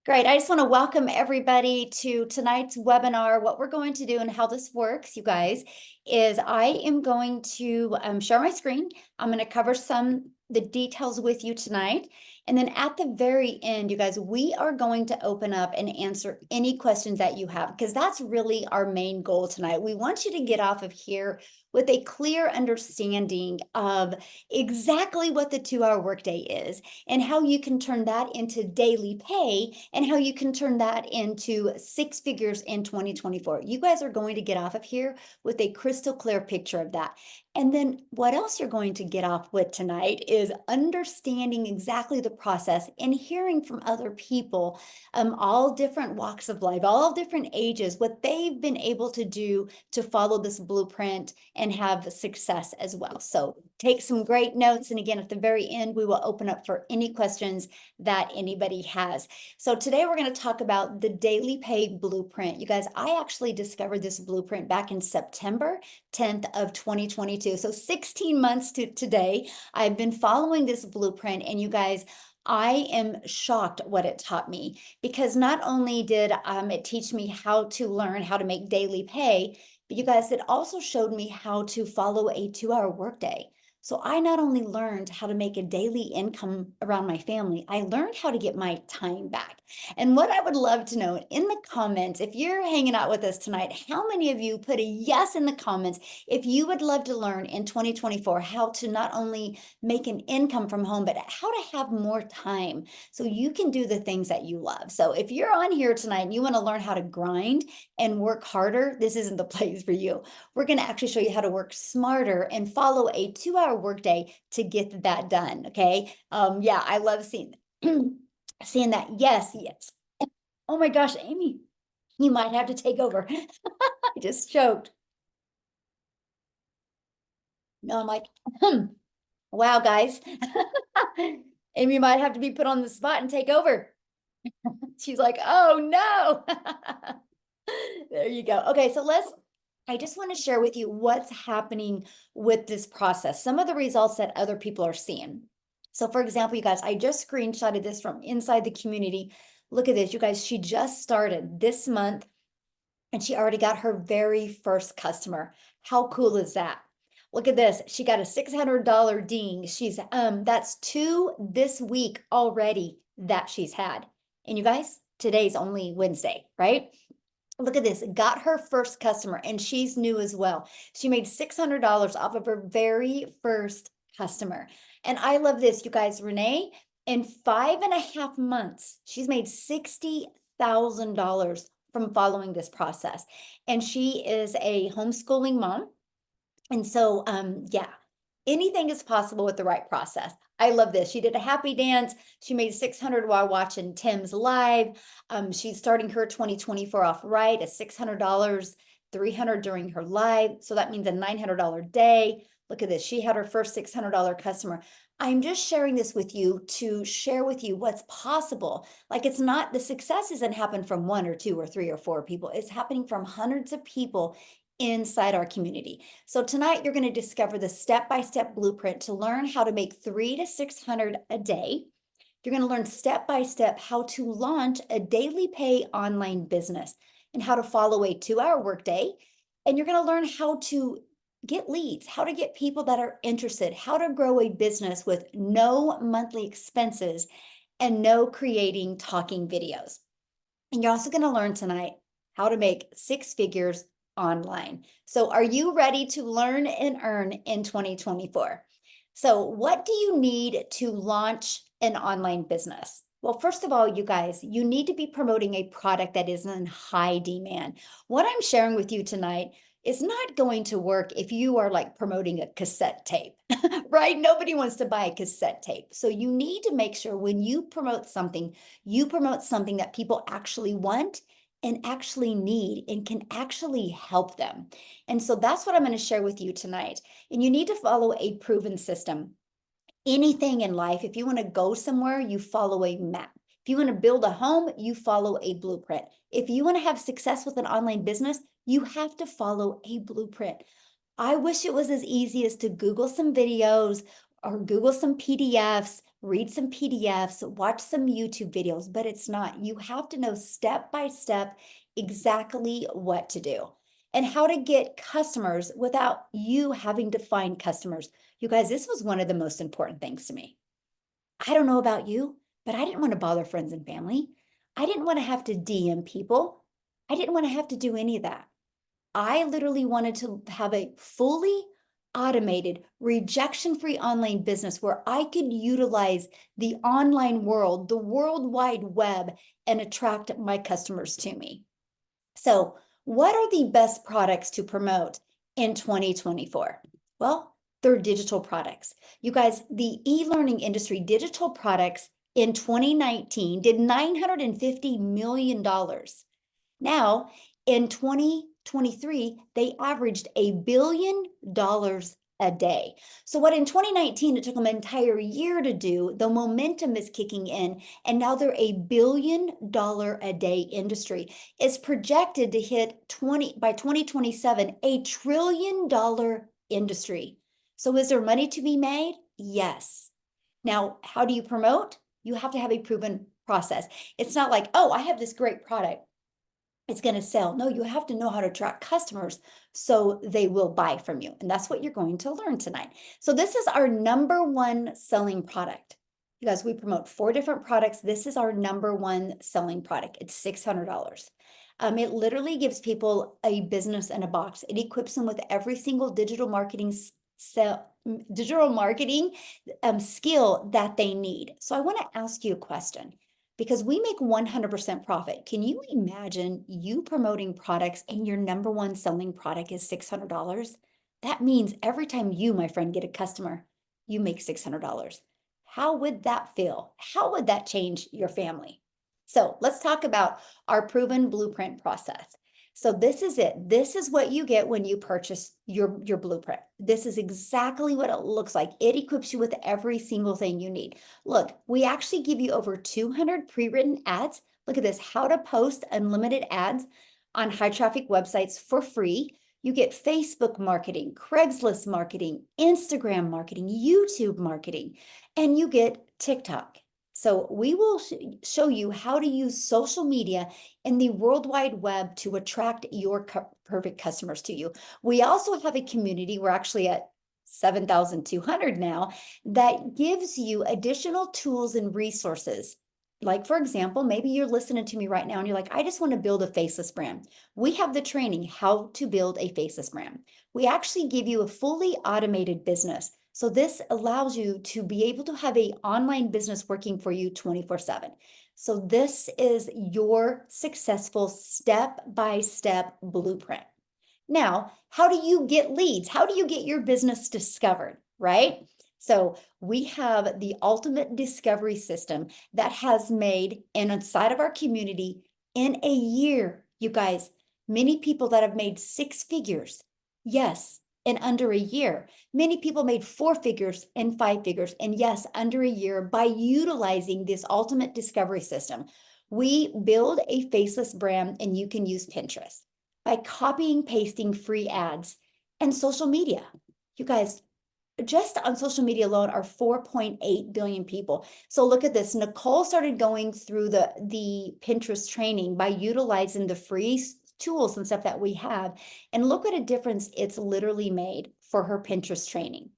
Great. I just want to welcome everybody to tonight's webinar. What we're going to do and how this works, you guys, is I am going to share my screen. I'm going to cover the details with you tonight. And then at the very end, you guys, we are going to open up and answer any questions that you have, because that's really our main goal tonight. We want you to get off of here with a clear understanding of exactly what the 2-hour workday is and how you can turn that into daily pay and how you can turn that into 6 figures in 2024. You guys are going to get off of here with a crystal clear picture of that. And then what else you're going to get off with tonight is understanding exactly the process and hearing from other people, all different walks of life, all different ages, what they've been able to do to follow this blueprint and have success as well. So take some great notes. And again, at the very end, we will open up for any questions that anybody has. So today we're going to talk about the daily pay blueprint. You guys, I actually discovered this blueprint back in September 10th of 2022. So 16 months to today, I've been following this blueprint, and you guys, I am shocked what it taught me, because not only did it teach me how to learn how to make daily pay, but you guys, it also showed me how to follow a 2-hour workday. So I not only learned how to make a daily income around my family, I learned how to get my time back. And what I would love to know in the comments, if you're hanging out with us tonight, how many of you put a yes in the comments if you would love to learn in 2024 how to not only make an income from home, but how to have more time so you can do the things that you love. So if you're on here tonight and you want to learn how to grind and work harder, this isn't the place for you. We're going to actually show you how to work smarter and follow a 2-hour workday to get that done. Okay. Yeah, I love seeing seeing that. Yes, yes. Oh my gosh, Amy, you might have to take over. I just choked. No, I'm like, wow, guys. Amy might have to be put on the spot and take over. She's like, oh no. There you go. Okay, so I just want to share with you what's happening with this process, some of the results that other people are seeing. So for example, you guys, I just screenshotted this from inside the community. Look at this, you guys, she just started this month and she already got her very first customer. How cool is that? Look at this. She got a $600 ding. That's 2 this week already that she's had. And you guys, today's only Wednesday, right? Look at this, got her first customer, and she's new as well. She made $600 off of her very first customer. And I love this, you guys. Renee, in 5.5 months, she's made $60,000 from following this process. And she is a homeschooling mom. And so, yeah, anything is possible with the right process. I love this. She did a happy dance. She made 600 while watching Tim's live. She's starting her 2024 off right at $600, 300 during her live. So that means a $900 day. Look at this. She had her first $600 customer. I'm just sharing this with you to share with you what's possible. Like, it's not, the success doesn't happen from 1 or 2 or 3 or 4 people. It's happening from hundreds of people inside our community. So tonight you're going to discover the step-by-step blueprint to learn how to make 300 to 600 a day. You're going to learn step-by-step how to launch a daily pay online business and how to follow a 2-hour workday. And you're going to learn how to get leads, how to get people that are interested, how to grow a business with no monthly expenses and no creating talking videos. And you're also going to learn tonight how to make 6 figures online. So are you ready to learn and earn in 2024? So what do you need to launch an online business? Well, first of all, you guys, you need to be promoting a product that is in high demand. What I'm sharing with you tonight is not going to work if you are like promoting a cassette tape, right? Nobody wants to buy a cassette tape. So you need to make sure when you promote something that people actually want and actually need and can actually help them. And so that's what I'm going to share with you tonight. And you need to follow a proven system. Anything in life, if you want to go somewhere, you follow a map. If you want to build a home, you follow a blueprint. If you want to have success with an online business, you have to follow a blueprint. I wish it was as easy as to Google some videos or Google some PDFs, read some PDFs, watch some YouTube videos, but it's not. You have to know step by step exactly what to do and how to get customers without you having to find customers. You guys, this was one of the most important things to me. I don't know about you, but I didn't want to bother friends and family. I didn't want to have to DM people. I didn't want to have to do any of that. I literally wanted to have a fully automated, rejection-free online business where I could utilize the online world, the World Wide Web, and attract my customers to me. So, what are the best products to promote in 2024? Well, they're digital products. You guys, the e-learning industry, digital products in 2019 did $950 million. Now, in 2023, they averaged $1 billion a day. So what in 2019, it took them an entire year to do, the momentum is kicking in, and now they're $1 billion a day industry. It's projected to hit by 2027, $1 trillion industry. So is there money to be made? Yes. Now, how do you promote? You have to have a proven process. It's not like, oh, I have this great product, it's going to sell. No, you have to know how to attract customers so they will buy from you. And that's what you're going to learn tonight. So this is our number one selling product. You guys, we promote 4 different products. This is our number one selling product. It's $600. It literally gives people a business in a box. It equips them with every single digital marketing skill that they need. So I want to ask you a question, because we make 100% profit. Can you imagine you promoting products and your number one selling product is $600? That means every time you, my friend, get a customer, you make $600. How would that feel? How would that change your family? So let's talk about our proven blueprint process. So this is it. This is what you get when you purchase your blueprint. This is exactly what it looks like. It equips you with every single thing you need. Look, we actually give you over 200 pre-written ads. Look at this, how to post unlimited ads on high traffic websites for free. You get Facebook marketing, Craigslist marketing, Instagram marketing, YouTube marketing, and you get TikTok. So we will show you how to use social media in the World Wide Web to attract your perfect customers to you. We also have a community, we're actually at 7,200 now, that gives you additional tools and resources. Like, for example, maybe you're listening to me right now and you're like, I just want to build a faceless brand. We have the training, how to build a faceless brand. We actually give you a fully automated business. So this allows you to be able to have an online business working for you 24/7. So this is your successful step-by-step blueprint. Now, how do you get leads? How do you get your business discovered, right? So we have the ultimate discovery system that has made, and inside of our community, in a year, you guys, many people that have made 6 figures. Yes, in under a year. Many people made 4 figures and 5 figures, and yes, under a year, by utilizing this ultimate discovery system. We build a faceless brand, and you can use Pinterest by copying, pasting free ads and social media. You guys, just on social media alone are 4.8 billion people. So look at this. Nicole started going through the Pinterest training by utilizing the free tools and stuff that we have. And look what a difference it's literally made for her Pinterest training.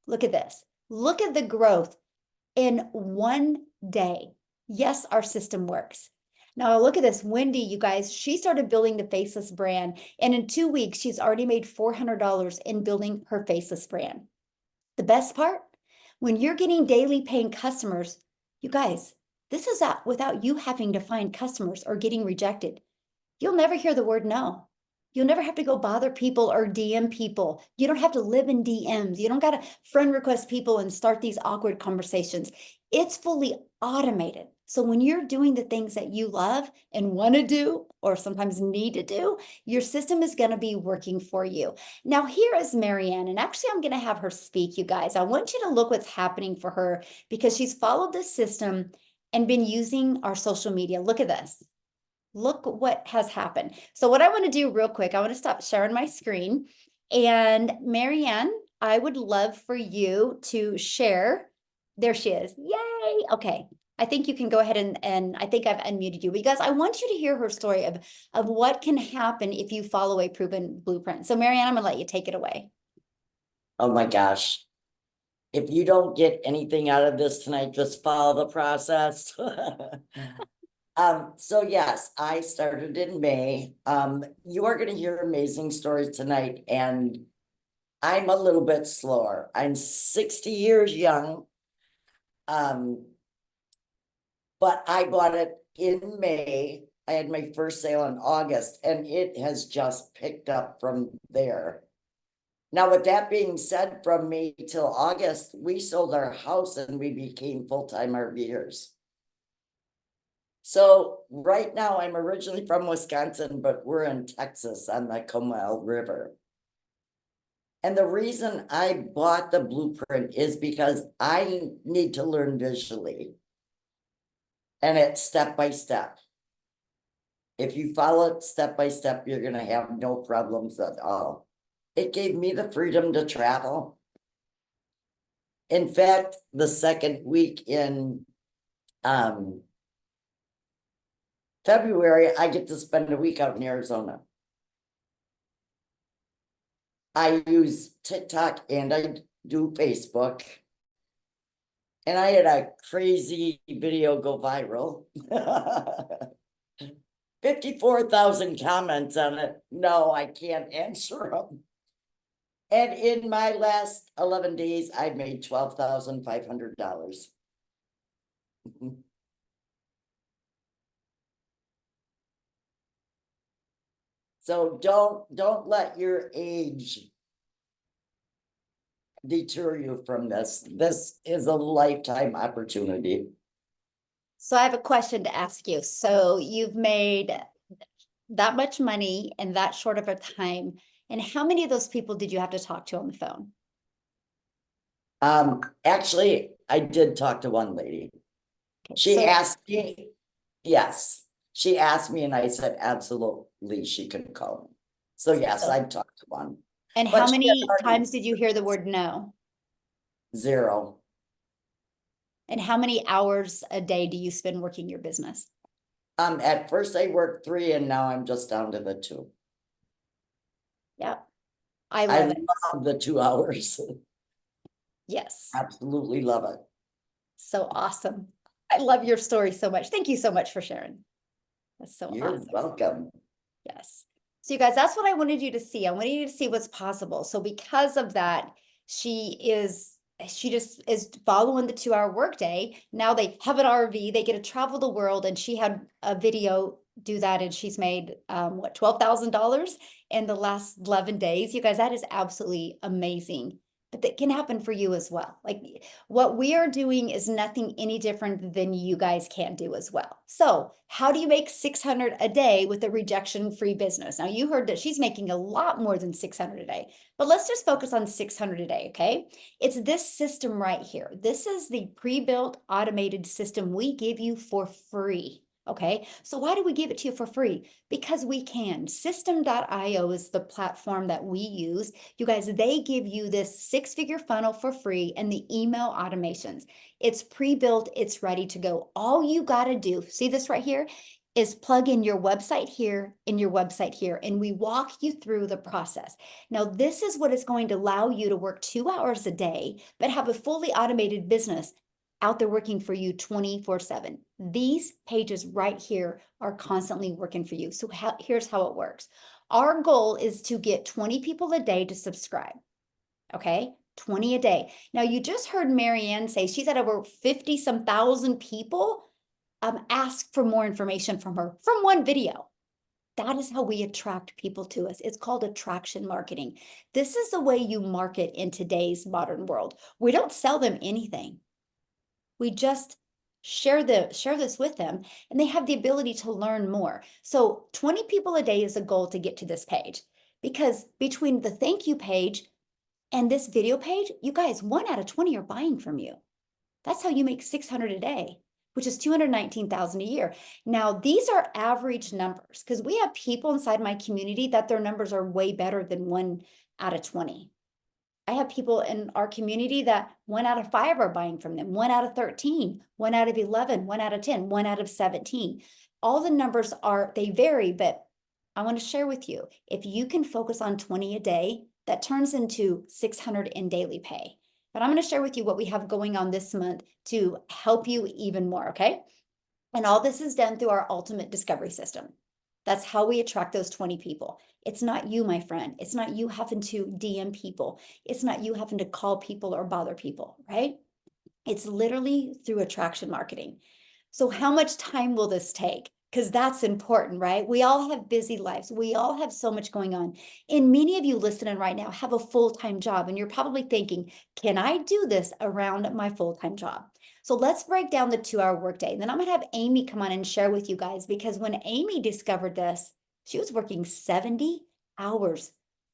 Look at this. Look at the growth in one day. Yes, our system works. Now look at this, Wendy, you guys, she started building the faceless brand, and in 2 weeks, she's already made $400 in building her faceless brand. The best part, when you're getting daily paying customers, you guys, this is without you having to find customers or getting rejected. You'll never hear the word no. You'll never have to go bother people or DM people. You don't have to live in DMs. You don't got to friend request people and start these awkward conversations. It's fully automated. So when you're doing the things that you love and want to do, or sometimes need to do, your system is going to be working for you. Now, here is Marianne, and actually I'm going to have her speak, you guys. I want you to look what's happening for her because she's followed this system and been using our social media. Look at this. Look what has happened. So what I want to do real quick, I want to stop sharing my screen. And Marianne, I would love for you to share There she is. Yay. Okay. I think you can go ahead and I think I've unmuted you because I want you to hear her story of what can happen if you follow a proven blueprint. So Marianne, I'm gonna let you take it away. Oh my gosh. If you don't get anything out of this tonight, just follow the process. So yes, I started in May. You are gonna hear amazing stories tonight, and I'm a little bit slower. I'm 60 years young. But I bought it in May. I had my first sale in August, and it has just picked up from there. Now, with that being said, from May till August, we sold our house and we became full-time RVers. So right now, I'm originally from Wisconsin, but we're in Texas on the Comal River. And the reason I bought the blueprint is because I need to learn visually. And it's step by step. If you follow it step by step, you're gonna have no problems at all. It gave me the freedom to travel. In fact, the second week in February, I get to spend a week out in Arizona. I use TikTok and I do Facebook. And I had a crazy video go viral. 54,000 comments on it. No, I can't answer them. And in my last 11 days, I made $12,500. So don't let your age deter you from this. This is a lifetime opportunity. So I have a question to ask you. So you've made that much money in that short of a time. And how many of those people did you have to talk to on the phone? Actually, I did talk to one lady. Okay, She so asked me, yes, she asked me and I said, absolutely, she could call me. So yes, I've talked to one. and But how she had many already times did you hear the word no? 0. And how many hours a day do you spend working your business? At first I worked 3 and now I'm just down to the 2. Yeah, I I love it. love the 2 hours. Yes, Absolutely love it. so awesome. I love your story so much. Thank you so much for sharing. That's so You're awesome. welcome. Yes. So you guys, that's what I wanted you to see. I wanted you to see what's possible. So because of that, she just is following the 2-hour workday. Now they have an RV, they get to travel the world, and she had a video do that, and she's made what, $12,000 in the last 11 days. You guys, that is absolutely amazing. But that can happen for you as well. Like what we are doing is nothing any different than you guys can do as well. So how do you make 600 a day with a rejection-free business? Now you heard that she's making a lot more than 600 a day, but let's just focus on 600 a day, okay? It's this system right here. This is the pre-built automated system we give you for free. Okay, so why do we give it to you for free? Because we can. System.io is the platform that we use. You guys, they give you this 6-figure funnel for free and the email automations. It's pre-built, it's ready to go. All you got to do, see this right here, is plug in your website here and your website here, and we walk you through the process. Now, this is what is going to allow you to work 2 hours a day, but have a fully automated business out there working for you 24/7. These pages right here are constantly working for you. So here's how it works. Our goal is to get 20 people a day to subscribe. Okay, 20 a day. Now you just heard Marianne say she's had over 50 some thousand people ask for more information from her from one video. That is how we attract people to us. It's called attraction marketing. This is the way you market in today's modern world. We don't sell them anything. We just share this with them, and they have the ability to learn more. So 20 people a day is a goal to get to this page, because between the thank you page and this video page, you guys, 1 out of 20 are buying from you. That's how you make 600 a day, which is 219,000 a year. Now, these are average numbers, because we have people inside my community that their numbers are way better than 1 out of 20. I have people in our community that 1 out of 5 are buying from them, 1 out of 13, 1 out of 11, 1 out of 10, 1 out of 17. All the numbers they vary, but I want to share with you, if you can focus on 20 a day, that turns into 600 in daily pay. But I'm going to share with you what we have going on this month to help you even more, okay? And all this is done through our ultimate discovery system. That's how we attract those 20 people. It's not you, my friend. It's not you having to DM people. It's not you having to call people or bother people, right? It's literally through attraction marketing. So how much time will this take? Because that's important, right? We all have busy lives. We all have so much going on. And many of you listening right now have a full-time job, and you're probably thinking, can I do this around my full-time job? So let's break down the 2-hour workday. And then I'm going to have Amy come on and share with you guys, because when Amy discovered this, she was working 70 hours,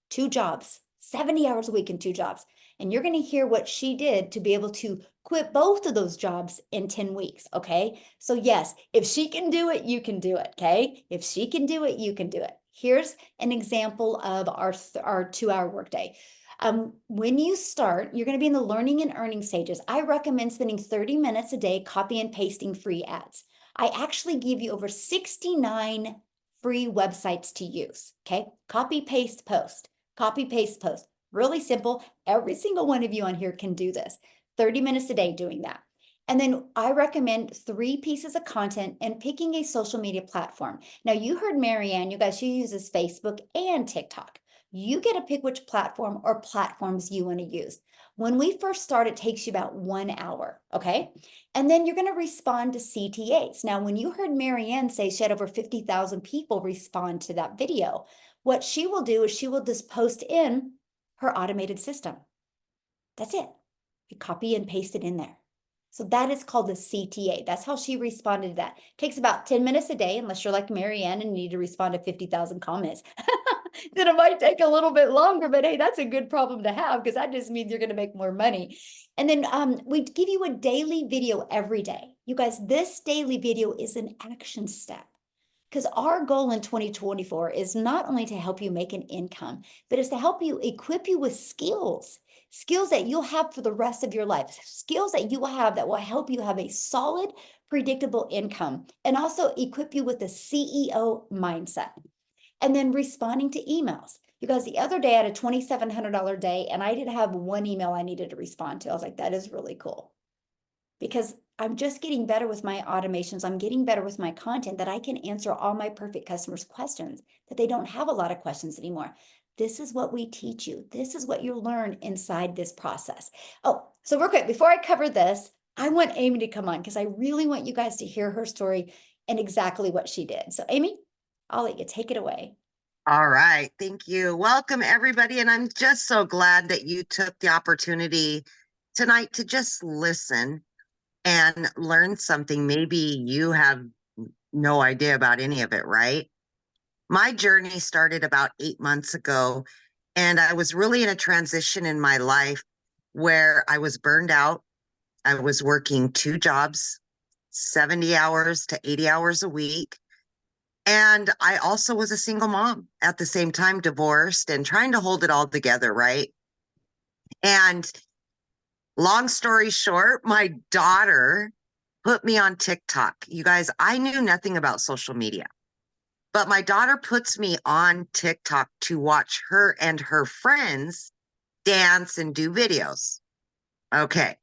2 jobs, 70 hours a week and 2 jobs. And you're going to hear what she did to be able to quit both of those jobs in 10 weeks. Okay. So yes, if she can do it, you can do it. Okay. If she can do it, you can do it. Here's an example of our 2-hour workday. When you start, you're going to be in the learning and earning stages. I recommend spending 30 minutes a day copy and pasting free ads. I actually give you over 69 free websites to use. Okay. Copy, paste, post, copy, paste, post. Really simple. Every single one of you on here can do this. 30 minutes a day doing that. And then I recommend 3 pieces of content and picking a social media platform. Now, you heard Marianne, you guys, she uses Facebook and TikTok. You get to pick which platform or platforms you want to use. When we first start, it takes you about 1 hour, okay? And then you're going to respond to CTAs. Now, when you heard Marianne say she had over 50,000 people respond to that video, what she will do is she will just post in her automated system. That's it. You copy and paste it in there. So that is called the CTA. That's how she responded to that. It takes about 10 minutes a day, unless you're like Marianne and need to respond to 50,000 comments. Then it might take a little bit longer, but hey, that's a good problem to have, because that just means you're going to make more money. And then we give you a daily video every day. You guys, this daily video is an action step. Because our goal in 2024 is not only to help you make an income, but it's to help you equip you with skills that you'll have for the rest of your life, skills that you will have that will help you have a solid, predictable income, and also equip you with a CEO mindset. And then responding to emails. You guys, the other day I had a $2,700 day, and I didn't have one email I needed to respond to. I was like, that is really cool. Because I'm just getting better with my automations. I'm getting better with my content, that I can answer all my perfect customers' questions, that they don't have a lot of questions anymore. This is what we teach you. This is what you'll learn inside this process. Oh, so real quick, before I cover this, I want Amy to come on, because I really want you guys to hear her story and exactly what she did. So Amy, I'll let you take it away. All right. Thank you. Welcome, everybody. And I'm just so glad that you took the opportunity tonight to just listen and learn something. Maybe you have no idea about any of it, right? My journey started about 8 months ago, and I was really in a transition in my life where I was burned out. I was working 2 jobs, 70 hours to 80 hours a week. And I also was a single mom at the same time, divorced and trying to hold it all together, right? And long story short, my daughter put me on TikTok. You guys, I knew nothing about social media, but my daughter puts me on TikTok to watch her and her friends dance and do videos. Okay.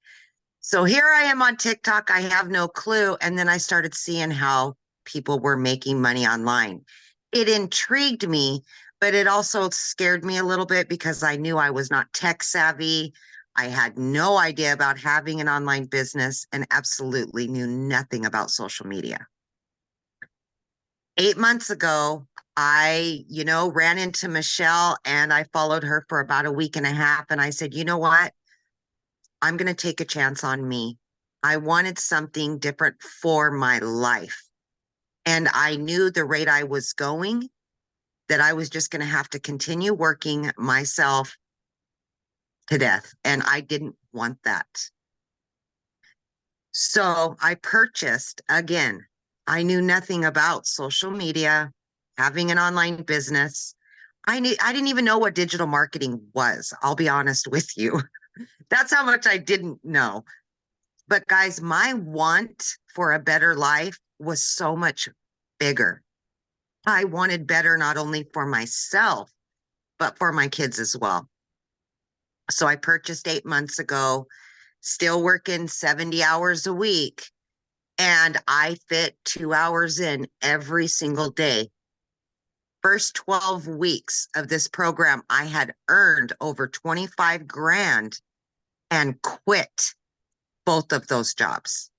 So here I am on TikTok. I have no clue. And then I started seeing how people were making money online. It intrigued me, but it also scared me a little bit because I knew I was not tech savvy. I had no idea about having an online business and absolutely knew nothing about social media. 8 months ago, I, ran into Michelle and I followed her for about a week and a half. And I said, you know what? I'm going to take a chance on me. I wanted something different for my life. And I knew the rate I was going, that I was just going to have to continue working myself to death. And I didn't want that. So I purchased again. I knew nothing about social media, having an online business. I didn't even know what digital marketing was. I'll be honest with you. That's how much I didn't know. But guys, my want for a better life was so much bigger. I wanted better not only for myself, but for my kids as well. So I purchased 8 months ago, still working 70 hours a week, and I fit 2 hours in every single day. First 12 weeks of this program, I had earned over 25 grand and quit both of those jobs.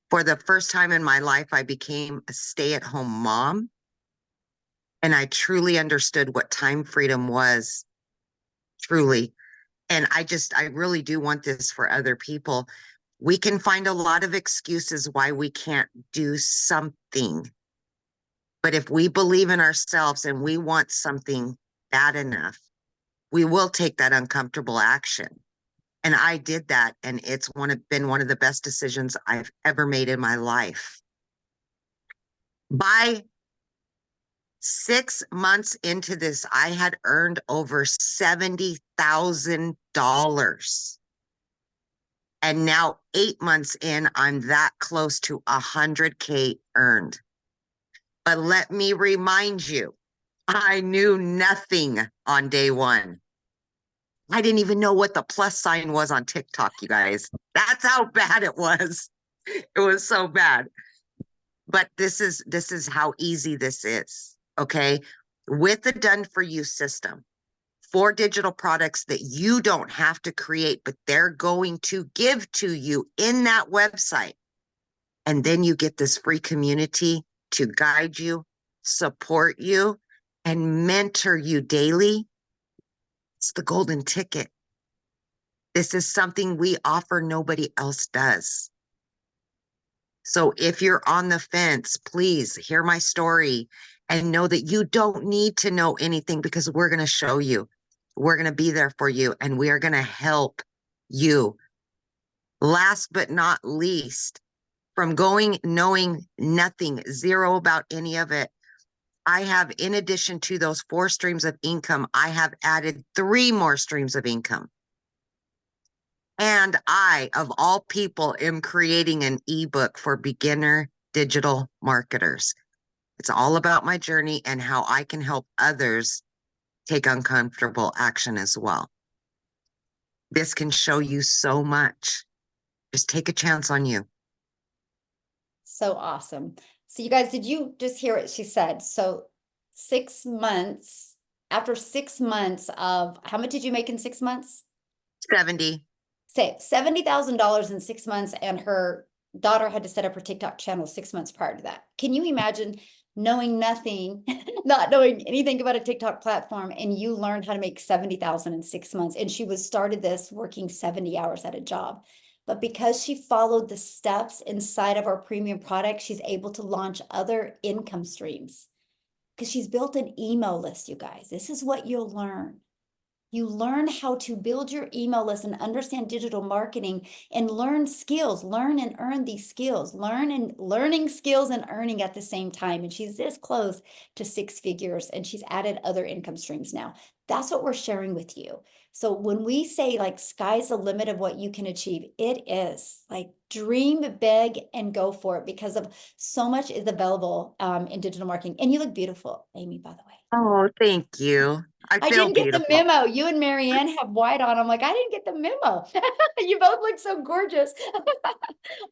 For the first time in my life, I became a stay-at-home mom, and I truly understood what time freedom was, truly. And I really do want this for other people. We can find a lot of excuses why we can't do something. But if we believe in ourselves and we want something bad enough, we will take that uncomfortable action. And I did that, and it's been one of the best decisions I've ever made in my life. By 6 months into this, I had earned over $70,000. And now 8 months in, I'm that close to 100K earned. But let me remind you, I knew nothing on day one. I didn't even know what the plus sign was on TikTok, you guys. That's how bad it was. It was so bad. But this is how easy this is, okay? With the done for you system, 4 digital products that you don't have to create, but they're going to give to you in that website. And then you get this free community to guide you, support you, and mentor you daily. It's the golden ticket. This is something we offer, nobody else does. So if you're on the fence, please hear my story and know that you don't need to know anything, because we're going to show you. We're going to be there for you, and we are going to help you. Last but not least, from knowing nothing, zero about any of it, I have, in addition to those 4 streams of income, I have added 3 more streams of income. And I, of all people, am creating an ebook for beginner digital marketers. It's all about my journey and how I can help others take uncomfortable action as well. This can show you so much. Just take a chance on you. So awesome. So you guys, did you just hear what she said? So 6 months, after 6 months of, how much did you make in 6 months? 70. Say $70,000 in 6 months, and her daughter had to set up her TikTok channel 6 months prior to that. Can you imagine knowing nothing, not knowing anything about a TikTok platform, and you learned how to make 70,000 in 6 months? And she started this working 70 hours at a job. But because she followed the steps inside of our premium product, she's able to launch other income streams because she's built an email list, you guys. This is what you'll learn. You learn how to build your email list and understand digital marketing and learn skills, learn and earn these skills, learning skills and earning at the same time. And she's this close to 6 figures, and she's added other income streams now. That's what we're sharing with you. So when we say like sky's the limit of what you can achieve, it is like dream big and go for it, because of so much is available in digital marketing. And you look beautiful, Amy, by the way. Oh, thank you. I I feel didn't get the beautiful. memo. You and Marianne have white on. I'm like, I didn't get the memo. You both look so gorgeous.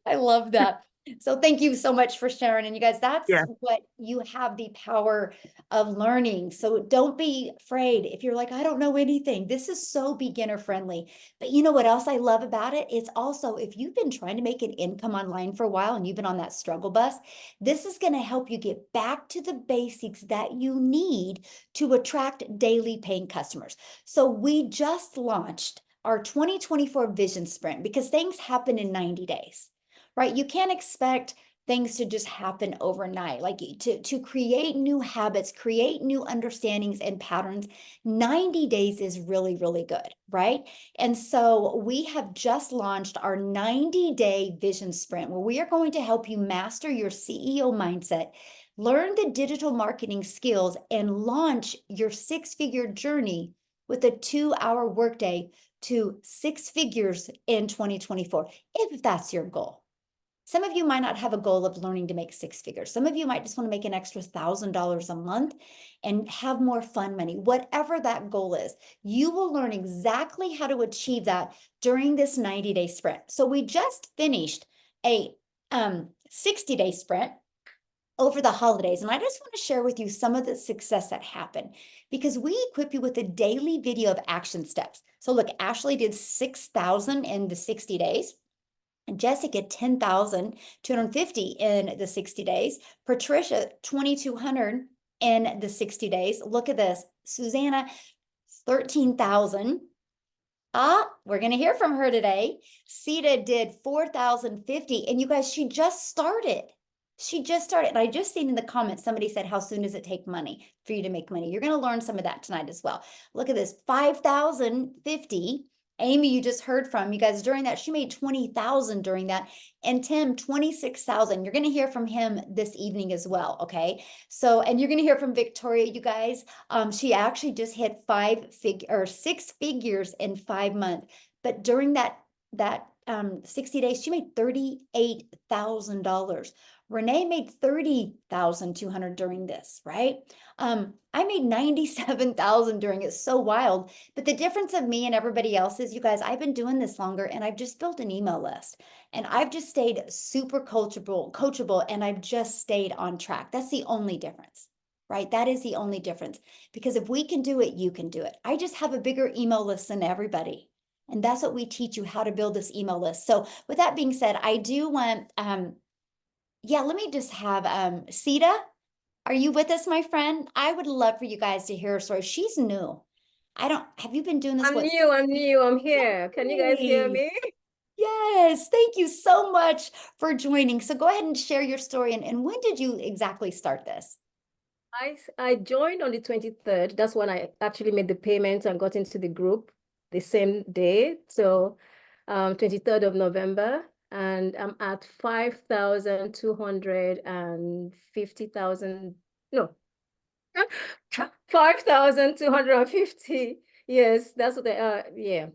I love that. So thank you so much for sharing. And you guys, that's Yeah. what you have, the power of learning. So don't be afraid if you're like, I don't know anything. This is so beginner friendly. But you know what else I love about it? It's also, if you've been trying to make an income online for a while and you've been on that struggle bus, this is going to help you get back to the basics that you need to attract daily paying customers. So we just launched our 2024 vision sprint, because things happen in 90 days, right? You can't expect things to just happen overnight, like to create new habits, create new understandings and patterns. 90 days is really, really good, right? And so we have just launched our 90-day vision sprint, where we are going to help you master your CEO mindset, learn the digital marketing skills, and launch your six-figure journey with a 2-hour workday to six figures in 2024, if that's your goal. Some of you might not have a goal of learning to make six figures. Some of you might just want to make an extra $1,000 a month and have more fun money. Whatever that goal is, you will learn exactly how to achieve that during this 90-day sprint. So we just finished a 60-day sprint over the holidays. And I just want to share with you some of the success that happened, because we equip you with a daily video of action steps. So look, Ashley did 6,000 in the 60 days. Jessica, 10,250 in the 60 days. Patricia, 2,200 in the 60 days. Look at this. Susanna, 13,000. We're going to hear from her today. Sita did 4,050. And you guys, she just started. She just started. And I just seen in the comments, somebody said, how soon does it take money for you to make money? You're going to learn some of that tonight as well. Look at this, 5,050. Amy, you just heard from, you guys, during that, she made 20,000 during that. And Tim, 26,000. You're going to hear from him this evening as well. Okay. So, and you're going to hear from Victoria, you guys. She actually just hit six figures in 5 months. But during that 60 days, she made $38,000. Renee made 30,200 during this, right? I made 97,000 during it. So wild. But the difference of me and everybody else is, you guys, I've been doing this longer, and I've just built an email list, and I've just stayed super coachable, and I've just stayed on track. That's the only difference, right? That is the only difference, because if we can do it, you can do it. I just have a bigger email list than everybody. And that's what we teach you, how to build this email list. So with that being said, I do want, let me just have Sita. Are you with us, my friend? I would love for you guys to hear her story. She's new. Have you been doing this? I'm new, I'm here. Can you guys hear Yay. me? Yes, thank you so much for joining. So go ahead and share your story. And when did you exactly start this? I joined on the 23rd. That's when I actually made the payment and got into the group the same day. So 23rd of November. And I'm at 5,250,000. No, 5,250. Yes, that's what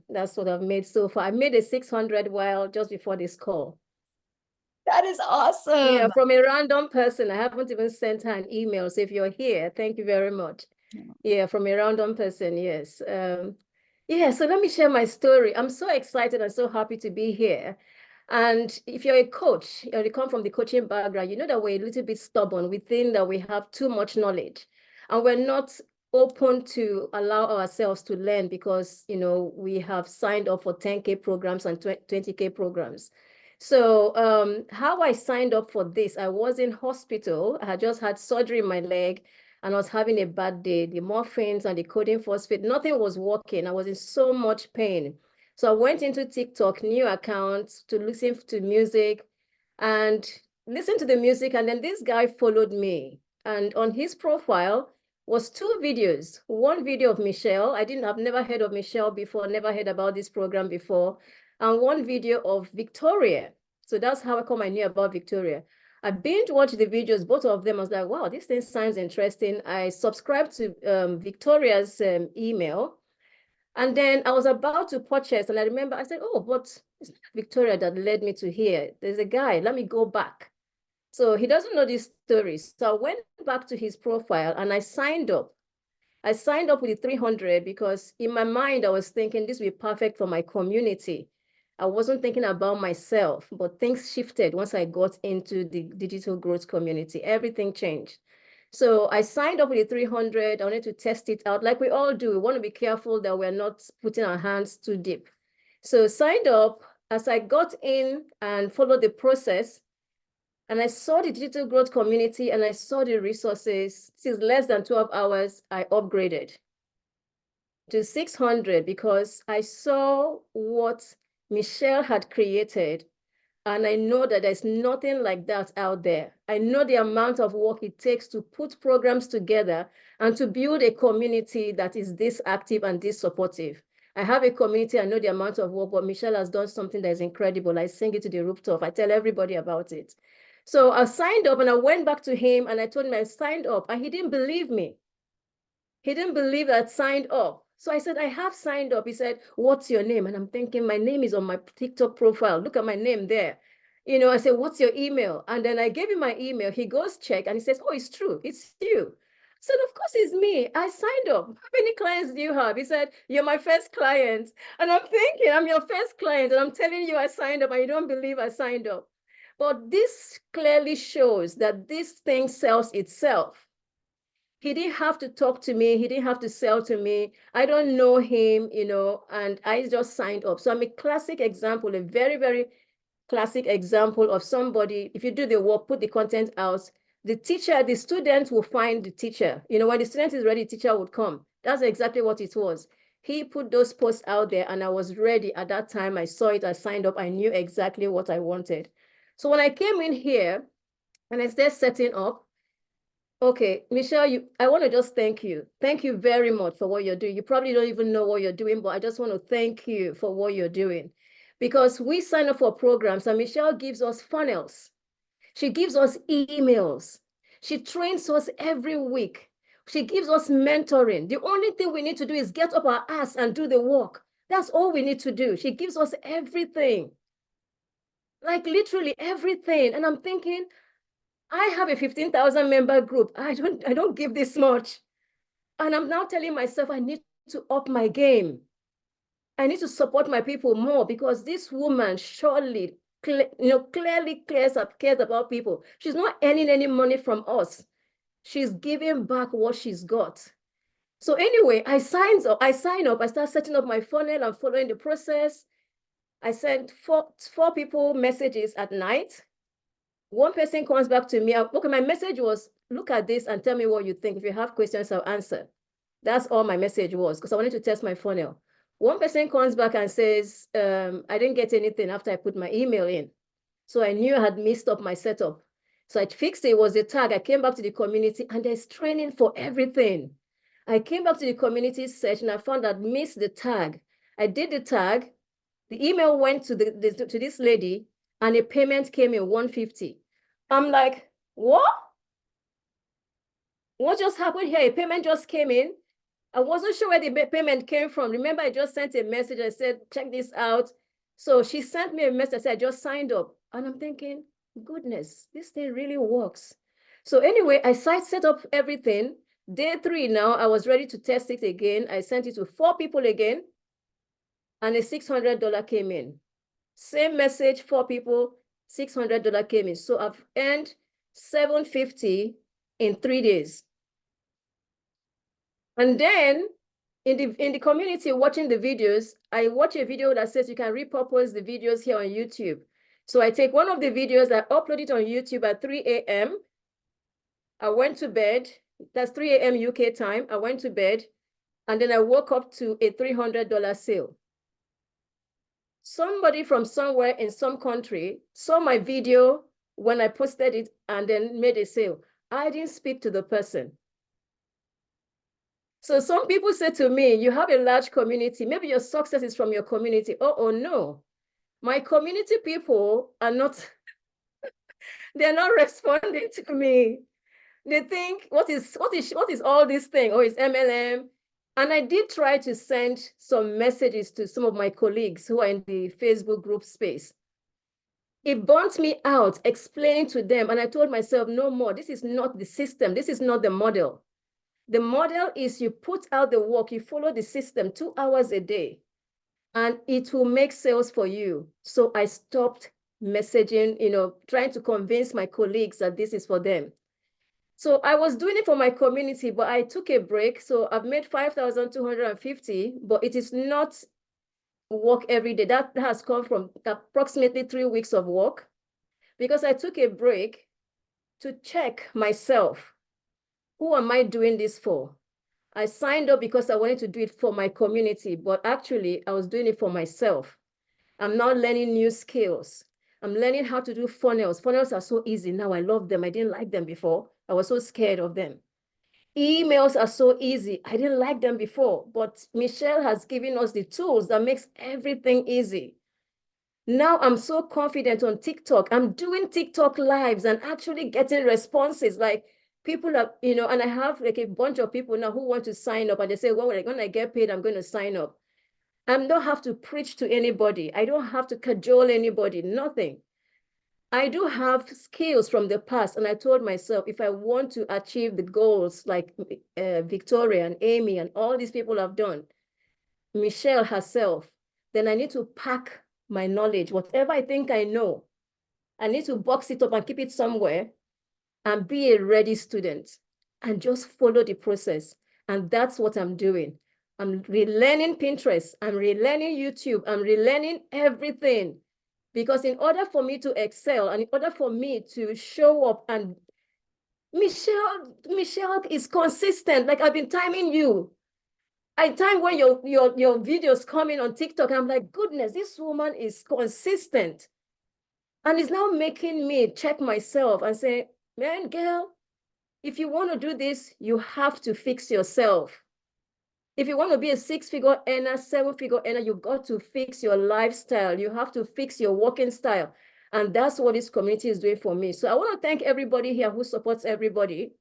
that's what I've made so far. I made a 600 while just before this call. That is awesome. Yeah, from a random person. I haven't even sent her an email. So if you're here, thank you very much. Yeah, from a random person, yes. Yeah, so let me share my story. I'm so excited and so happy to be here. And if you're a coach, or you come from the coaching background, you know that we're a little bit stubborn. We think that we have too much knowledge, and we're not open to allow ourselves to learn, because, you know, we have signed up for 10K programs and 20K programs. So how I signed up for this, I was in hospital. I had just had surgery in my leg, and I was having a bad day. The morphines and the codeine phosphate, nothing was working. I was in so much pain. So I went into TikTok, new accounts, to listen to music and listen to the music. And then this guy followed me. And on his profile was 2 videos. One video of Michelle. I've never heard of Michelle before, never heard about this program before. And one video of Victoria. So that's how I knew about Victoria. I binge watched the videos, both of them. I was like, wow, this thing sounds interesting. I subscribed to Victoria's email. And then I was about to purchase, and I remember I said, oh, but it's not Victoria that led me to here. There's a guy, let me go back. So he doesn't know these stories. So I went back to his profile and I signed up. I signed up with the 300 because in my mind, I was thinking this would be perfect for my community. I wasn't thinking about myself, but things shifted once I got into the digital growth community. Everything changed. So I signed up with the 300. I wanted to test it out like we all do. We want to be careful that we're not putting our hands too deep. So signed up. As I got in and followed the process, and I saw the digital growth community and I saw the resources. This is less than 12 hours, I upgraded to 600 because I saw what Michelle had created. And I know that there's nothing like that out there. I know the amount of work it takes to put programs together and to build a community that is this active and this supportive. I have a community, I know the amount of work, but Michelle has done something that is incredible. I sing it to the rooftop. I tell everybody about it. So I signed up and I went back to him and I told him I signed up and he didn't believe me. He didn't believe that I signed up. So I said, I have signed up. He said, what's your name? And I'm thinking, my name is on my TikTok profile. Look at my name there. You know, I said, what's your email? And then I gave him my email. He goes check and he says, oh, it's true. It's you. I said, of course it's me. I signed up. How many clients do you have? He said, you're my first client. And I'm thinking, I'm your first client. And I'm telling you I signed up and you don't believe I signed up. But this clearly shows that this thing sells itself. He didn't have to talk to me. He didn't have to sell to me. I don't know him, you know, and I just signed up. So I'm a classic example, a very, very classic example of somebody, if you do the work, put the content out, the teacher, the student will find the teacher. You know, when the student is ready, the teacher would come. That's exactly what it was. He put those posts out there and I was ready at that time. I saw it, I signed up. I knew exactly what I wanted. So when I came in here and I started setting up, okay, Michelle, I want to just thank you. Thank you very much for what you're doing. You probably don't even know what you're doing, but I just want to thank you for what you're doing. Because we sign up for programs and Michelle gives us funnels. She gives us emails. She trains us every week. She gives us mentoring. The only thing we need to do is get up our ass and do the work. That's all we need to do. She gives us everything. Like literally everything. And I'm thinking, I have a 15,000 member group. I don't give this much. And I'm now telling myself I need to up my game. I need to support my people more because this woman surely, clearly cares about people. She's not earning any money from us. She's giving back what she's got. So anyway, I sign up, I start setting up my funnel and following the process. I sent four people messages at night. One person comes back to me. Okay, my message was, look at this and tell me what you think. If you have questions, I'll answer. That's all my message was because I wanted to test my funnel. One person comes back and says, I didn't get anything after I put my email in. So I knew I had messed up my setup. So I fixed it. It was a tag. I came back to the community and there's training for everything. I came back to the community search and I found I'd missed the tag. I did the tag. The email went to to this lady and a payment came in 150. I'm like, what? What just happened here? A payment just came in. I wasn't sure where the payment came from. Remember, I just sent a message. I said, check this out. So she sent me a message. I said, I just signed up. And I'm thinking, goodness, this thing really works. So anyway, I set up everything. Day 3 now, I was ready to test it again. I sent it to 4 people again. And a $600 came in. Same message, 4 people, $600 came in. So I've earned $750 in 3 days. And then in the community watching the videos, I watch a video that says you can repurpose the videos here on YouTube. So I take one of the videos, I upload it on YouTube at 3 a.m. I went to bed. That's 3 a.m. UK time. I went to bed and then I woke up to a $300 sale. Somebody from somewhere in some country saw my video when I posted it and then made a sale. I didn't speak to the person. So some people say to me, you have a large community. Maybe your success is from your community. Oh no. My community people are not, they're not responding to me. They think, what is all this thing? Oh, it's MLM. And I did try to send some messages to some of my colleagues who are in the Facebook group space. It burnt me out explaining to them. And I told myself, no more. This is not the system. This is not the model. The model is you put out the work, you follow the system 2 hours a day, and it will make sales for you. So I stopped messaging, trying to convince my colleagues that this is for them. So I was doing it for my community, but I took a break. So I've made 5,250, but it is not work every day. That has come from approximately 3 weeks of work because I took a break to check myself. Who am I doing this for? I signed up because I wanted to do it for my community, but actually I was doing it for myself. I'm now learning new skills. I'm learning how to do funnels. Funnels are so easy now. I love them. I didn't like them before. I was so scared of them. Emails are so easy. I didn't like them before, but Michelle has given us the tools that makes everything easy. Now I'm so confident on TikTok. I'm doing TikTok lives and actually getting responses. Like people are, and I have like a bunch of people now who want to sign up and they say, well, when I get paid, I'm going to sign up. I don't have to preach to anybody. I don't have to cajole anybody, nothing. I do have skills from the past. And I told myself, if I want to achieve the goals like Victoria and Amy and all these people have done, Michelle herself, then I need to pack my knowledge, whatever I think I know. I need to box it up and keep it somewhere and be a ready student and just follow the process. And that's what I'm doing. I'm relearning Pinterest. I'm relearning YouTube. I'm relearning everything. Because in order for me to excel and in order for me to show up, and Michelle is consistent. Like I've been timing you. I time when your videos coming on TikTok, I'm like, goodness, this woman is consistent. And it's now making me check myself and say, man, girl, if you want to do this, you have to fix yourself. If you want to be a 6-figure earner, 7-figure earner, you got to fix your lifestyle. You have to fix your working style. And that's what this community is doing for me. So I want to thank everybody here who supports everybody.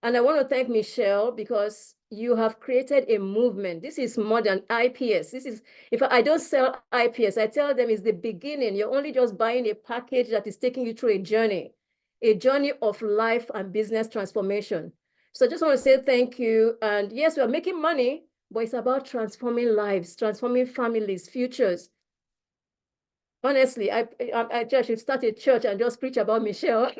And I want to thank Michelle because you have created a movement. This is more than IPS. This is, if I don't sell IPS, I tell them it's the beginning. You're only just buying a package that is taking you through a journey of life and business transformation. So I just want to say thank you. And yes, we're making money, but it's about transforming lives, transforming families, futures. Honestly, I just should start a church and just preach about Michelle.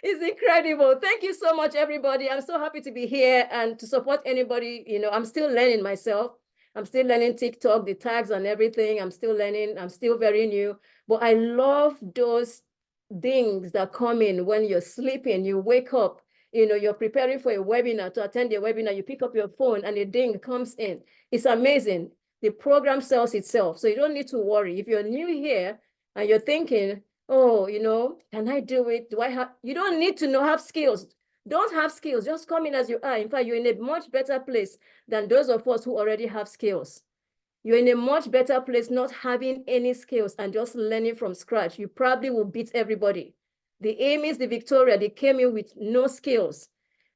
It's incredible. Thank you so much, everybody. I'm so happy to be here and to support anybody. I'm still learning myself. I'm still learning TikTok, the tags and everything. I'm still learning. I'm still very new. But I love those dings that come in when you're sleeping. You wake up, you're preparing for a webinar, to attend a webinar. You pick up your phone and a ding comes in. It's amazing. The program sells itself. So you don't need to worry. If you're new here and you're thinking, oh, can I do it? Do I have, you don't need to have skills. Don't have skills, just come in as you are. In fact, you're in a much better place than those of us who already have skills. You're in a much better place not having any skills and just learning from scratch. You probably will beat everybody. The Amy's, the Victoria, they came in with no skills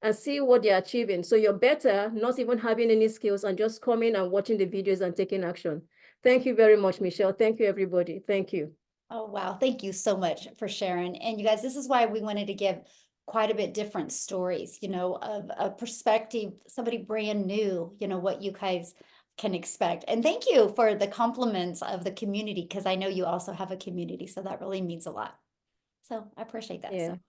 and see what they're achieving. So you're better not even having any skills and just coming and watching the videos and taking action. Thank you very much, Michelle. Thank you, everybody. Thank you. Oh, wow. Thank you so much for sharing. And you guys, this is why we wanted to give quite a bit different stories, of a perspective, somebody brand new, what you guys can expect. And thank you for the compliments of the community, because I know you also have a community. So that really means a lot. So I appreciate that so much.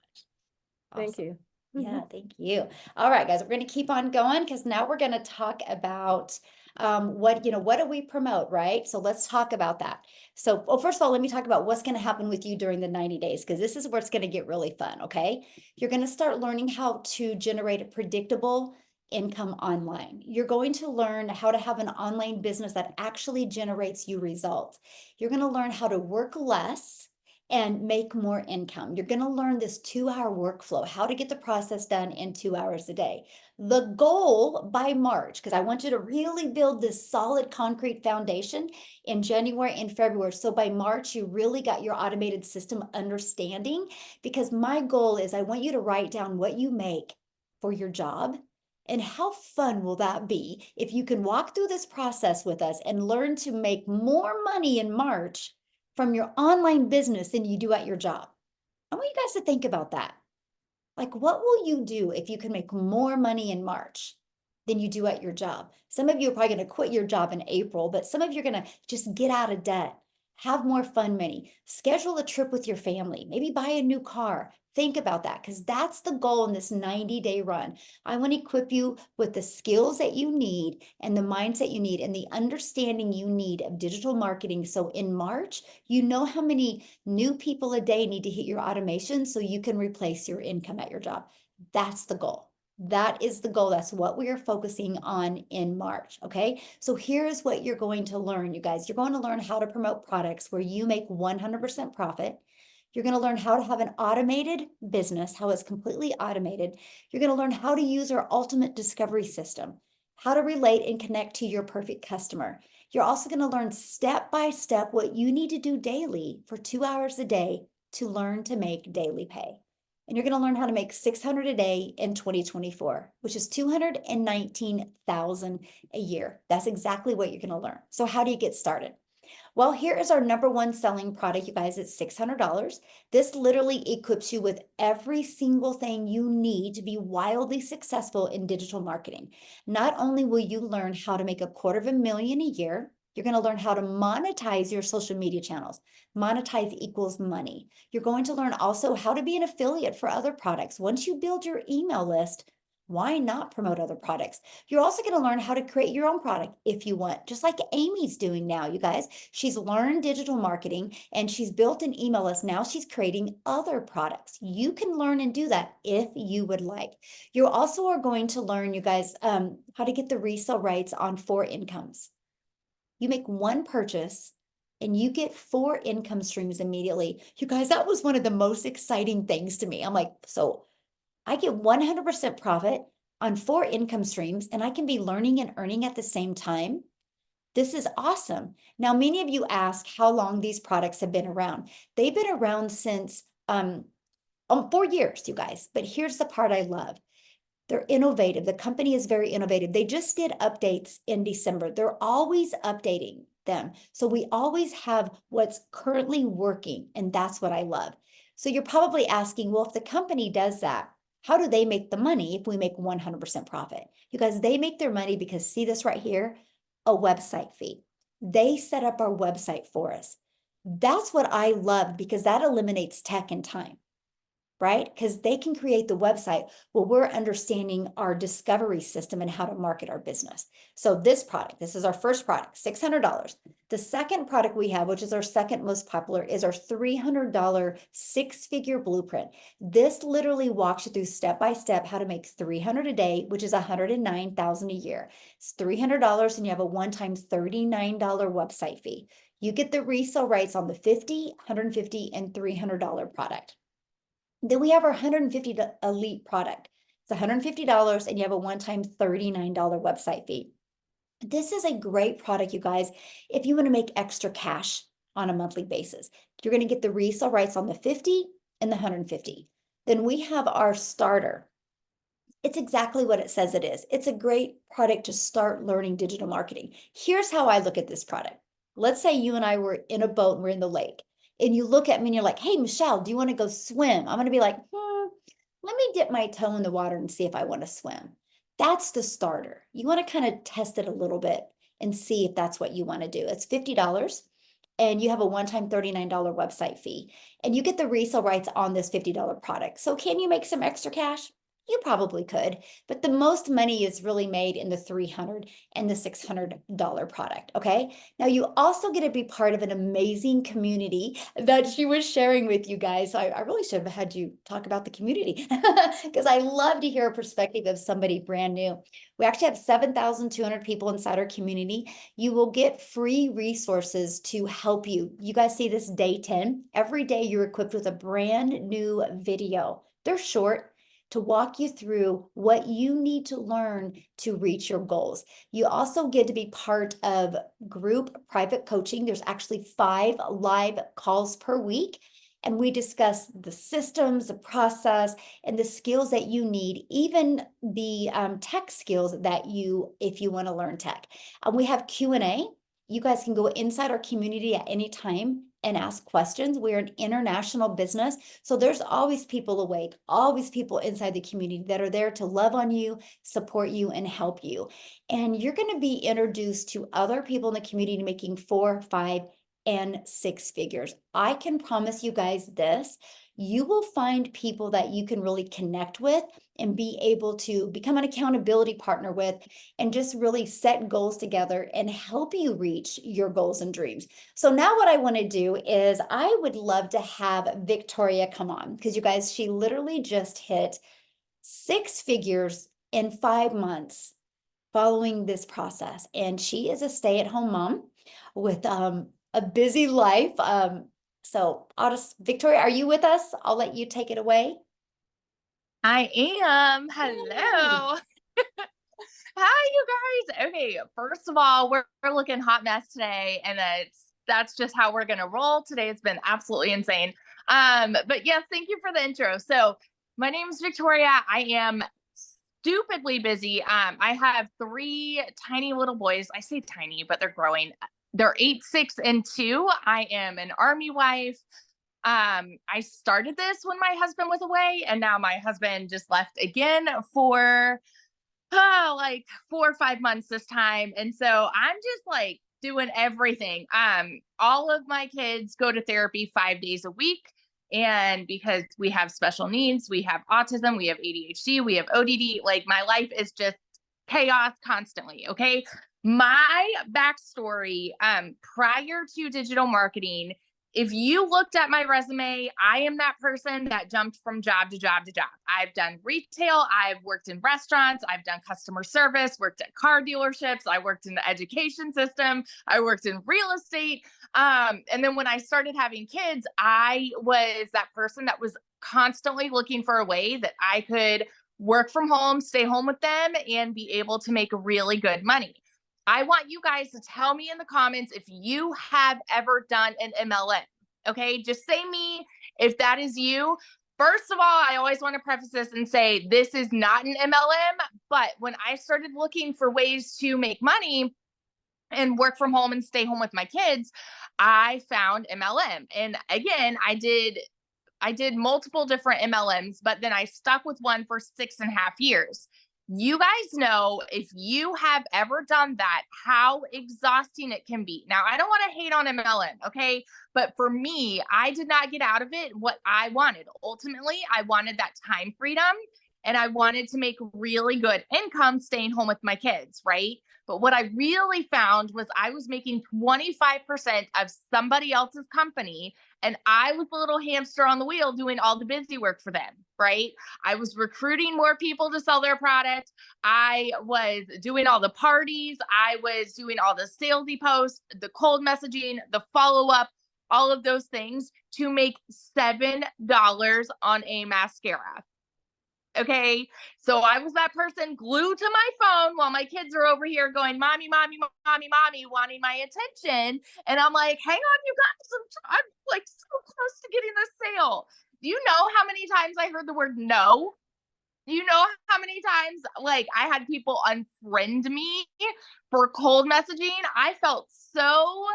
Thank Awesome. you. Yeah, thank you. All right, guys, we're going to keep on going because now we're going to talk about what do we promote, right? So let's talk about that. So, well, first of all, let me talk about what's going to happen with you during the 90 days, because this is where it's going to get really fun, okay? You're going to start learning how to generate a predictable income online. You're going to learn how to have an online business that actually generates you results. You're going to learn how to work less and make more income. You're going to learn this 2-hour workflow, how to get the process done in 2 hours a day. The goal by March, because I want you to really build this solid concrete foundation in January and February. So by March, you really got your automated system understanding, because my goal is I want you to write down what you make for your job. And how fun will that be if you can walk through this process with us and learn to make more money in March from your online business than you do at your job? I want you guys to think about that. Like, what will you do if you can make more money in March than you do at your job? Some of you are probably going to quit your job in April, but some of you are going to just get out of debt, have more fun money, schedule a trip with your family, maybe buy a new car. Think about that, because that's the goal in this 90-day run. I want to equip you with the skills that you need and the mindset you need and the understanding you need of digital marketing. So in March, you know how many new people a day need to hit your automation so you can replace your income at your job. That's the goal. That is the goal. That's what we are focusing on in March. Okay. So here's what you're going to learn, you guys. You're going to learn how to promote products where you make 100% profit. You're going to learn how to have an automated business, how it's completely automated. You're going to learn how to use our ultimate discovery system, how to relate and connect to your perfect customer. You're also going to learn step by step what you need to do daily for 2 hours a day to learn to make daily pay. And you're going to learn how to make 600 a day in 2024, which is 219,000 a year. That's exactly what you're going to learn. So how do you get started? Well, here is our number one selling product, you guys. It's $600. This literally equips you with every single thing you need to be wildly successful in digital marketing. Not only will you learn how to make $250,000 a year, you're going to learn how to monetize your social media channels. Monetize equals money. You're going to learn also how to be an affiliate for other products. Once you build your email list, why not promote other products? You're also going to learn how to create your own product if you want, just like Amy's doing now, you guys. She's learned digital marketing and she's built an email list. Now she's creating other products. You can learn and do that if you would like. You also are going to learn, you guys, how to get the resale rights on 4 incomes. You make one purchase and you get 4 income streams immediately. You guys, that was one of the most exciting things to me. I'm like, so I get 100% profit on 4 income streams and I can be learning and earning at the same time. This is awesome. Now, many of you ask how long these products have been around. They've been around since 4 years, you guys. But here's the part I love. They're innovative. The company is very innovative. They just did updates in December. They're always updating them. So we always have what's currently working, and that's what I love. So you're probably asking, well, if the company does that, how do they make the money if we make 100% profit? You guys, they make their money because, see this right here, a website fee. They set up our website for us. That's what I love because that eliminates tech and time, right? Because they can create the website while we're understanding our discovery system and how to market our business. So this product, this is our first product, $600. The second product we have, which is our second most popular, is our $300 6-figure blueprint. This literally walks you through step by step how to make $300 a day, which is $109,000 a year. It's $300 and you have a one-time $39 website fee. You get the resale rights on the $50, $150, and $300 product. Then we have our $150 elite product. It's $150 and you have a one-time $39 website fee. This is a great product, you guys, if you want to make extra cash on a monthly basis. You're going to get the resale rights on the 50 and the 150. Then we have our starter. It's exactly what it says it is. It's a great product to start learning digital marketing. Here's how I look at this product. Let's say you and I were in a boat and we're in the lake. And you look at me and you're like, hey, Michelle, do you want to go swim? I'm going to be like, let me dip my toe in the water and see if I want to swim. That's the starter. You want to kind of test it a little bit and see if that's what you want to do. It's $50 and you have a one-time $39 website fee and you get the resale rights on this $50 product. So can you make some extra cash? You probably could, but the most money is really made in the $300 and the $600 product, okay? Now, you also get to be part of an amazing community that she was sharing with you guys. So I really should have had you talk about the community because I love to hear a perspective of somebody brand new. We actually have 7,200 people inside our community. You will get free resources to help you. You guys see this day 10. Every day you're equipped with a brand new video. They're short, to walk you through what you need to learn to reach your goals. You also get to be part of group private coaching. There's actually 5 live calls per week. And we discuss the systems, the process, and the skills that you need, even the tech skills that if you want to learn tech. We have Q&A. You guys can go inside our community at any time and ask questions. We're an international business, so there's always people awake, always people inside the community that are there to love on you, support you, and help you. And you're going to be introduced to other people in the community making 4, 5, and 6 figures. I can promise you guys this. You will find people that you can really connect with and be able to become an accountability partner with and just really set goals together and help you reach your goals and dreams. So now what I want to do is I would love to have Victoria come on because you guys, she literally just hit 6 figures in 5 months following this process. And she is a stay-at-home mom with a busy life. So Victoria, are you with us? I'll let you take it away. I am. Hello. Hi, you guys. Okay, first of all, we're looking hot mess today, and that's just how we're gonna roll today. It's been absolutely insane. But yes, thank you for the intro. So my name is Victoria. I am stupidly busy. I have 3 tiny little boys. I say tiny, but they're growing. They're 8, 6, and 2. I am an Army wife. I started this when my husband was away, and now my husband just left again for like 4 or 5 months this time. And so I'm just like doing everything. All of my kids go to therapy 5 days a week. And because we have special needs, we have autism, we have ADHD, we have ODD, like my life is just chaos constantly. Okay. My backstory, prior to digital marketing, if you looked at my resume, I am that person that jumped from job to job to job. I've done retail, I've worked in restaurants, I've done customer service, worked at car dealerships, I worked in the education system, I worked in real estate. And then when I started having kids, I was that person that was constantly looking for a way that I could work from home, stay home with them, and be able to make really good money. I want you guys to tell me in the comments if you have ever done an MLM. Okay, just say me if that is you. First of all, I always want to preface this and say this is not an MLM, but when I started looking for ways to make money and work from home and stay home with my kids, I found MLM. And again, I did multiple different MLMs, but then I stuck with one for 6.5 years. You guys know, if you have ever done that, how exhausting it can be. Now, I don't want to hate on MLM, okay? But for me, I did not get out of it what I wanted. Ultimately, I wanted that time freedom, and I wanted to make really good income staying home with my kids, right? But what I really found was I was making 25% of somebody else's company, and I was the little hamster on the wheel doing all the busy work for them, right? I was recruiting more people to sell their product. I was doing all the parties. I was doing all the salesy posts, the cold messaging, the follow-up, all of those things to make $7 on a mascara. Okay. So I was that person glued to my phone while my kids are over here going, mommy, mommy, mommy, mommy, wanting my attention. And I'm like, hang on, you guys, I'm like so close to getting this sale. Do you know how many times I heard the word no? Do you know how many times like I had people unfriend me for cold messaging? I felt so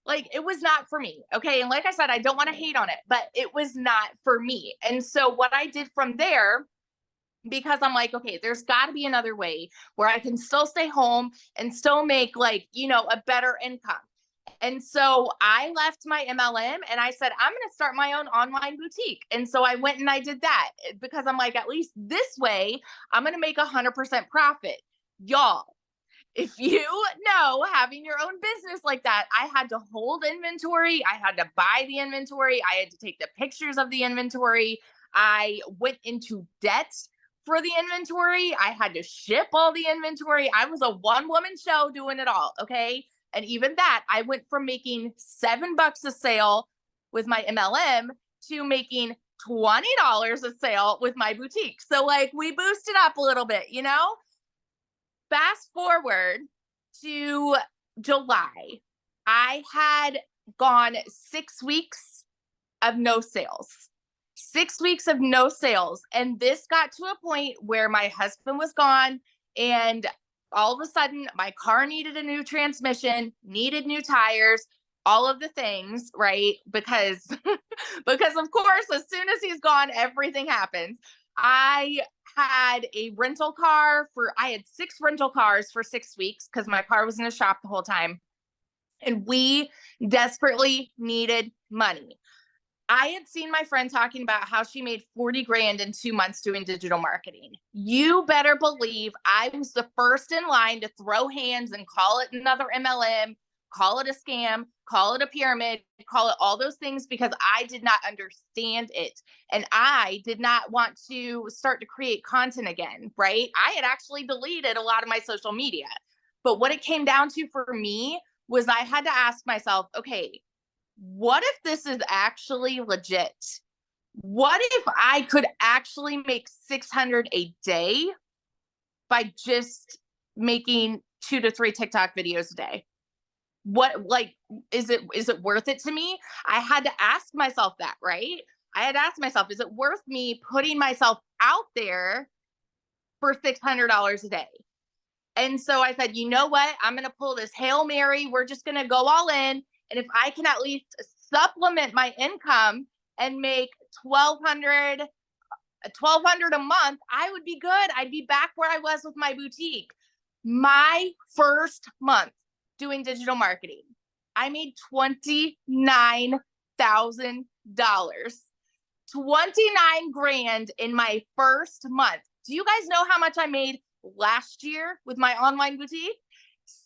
like it was not for me. Okay. And like I said, I don't want to hate on it, but it was not for me. And so what I did from there, because I'm like, okay, there's got to be another way where I can still stay home and still make like, a better income. And so I left my MLM and I said, I'm going to start my own online boutique. And so I went and I did that because I'm like, at least this way, I'm going to make 100% profit. Y'all, if you know, having your own business like that, I had to hold inventory. I had to buy the inventory. I had to take the pictures of the inventory. I went into debt for the inventory. I had to ship all the inventory. I was a one-woman show doing it all. Okay. And even that, I went from making $7 a sale with my MLM to making $20 a sale with my boutique. So like we boosted up a little bit, Fast forward to July, I had gone 6 weeks of no sales. 6 weeks of no sales. And this got to a point where my husband was gone and all of a sudden my car needed a new transmission, needed new tires, all of the things, right? Because of course, as soon as he's gone, everything happens. I had a rental car I had 6 rental cars for 6 weeks because my car was in the shop the whole time. And we desperately needed money. I had seen my friend talking about how she made 40 grand in 2 months doing digital marketing. You better believe I was the first in line to throw hands and call it another MLM. call it a scam, call it a pyramid, call it all those things, because I did not understand it. And I did not want to start to create content again, right? I had actually deleted a lot of my social media. But what it came down to for me was I had to ask myself, okay, what if this is actually legit? What if I could actually make 600 a day by just making 2 to 3 TikTok videos a day? What, like, is it worth it to me? I had to ask myself that, right? I had to ask myself, is it worth me putting myself out there for $600 a day? And so I said, you know what? I'm going to pull this Hail Mary. We're just going to go all in. And if I can at least supplement my income and make 1200 a month, I would be good. I'd be back where I was with my boutique. My first month doing digital marketing, I made $29,000. 29 grand in my first month. Do you guys know how much I made last year with my online boutique?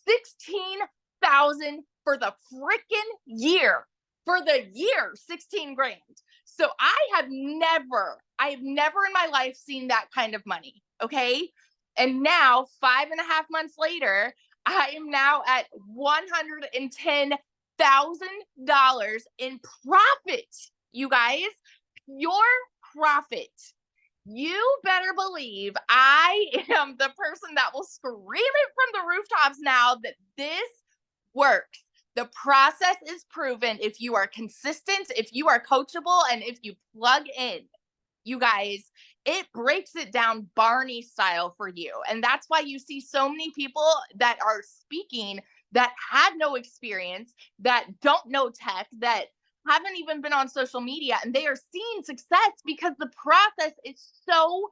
16,000 for the freaking year. For the year, 16 grand. So I have never in my life seen that kind of money. Okay. And now 5.5 months later, I am now at $110,000 in profit. You guys, pure profit. You better believe I am the person that will scream it from the rooftops now that this works. The process is proven if you are consistent, if you are coachable, and if you plug in. You guys, it breaks it down Barney style for you. And that's why you see so many people that are speaking that had no experience, that don't know tech, that haven't even been on social media, and they are seeing success because the process is so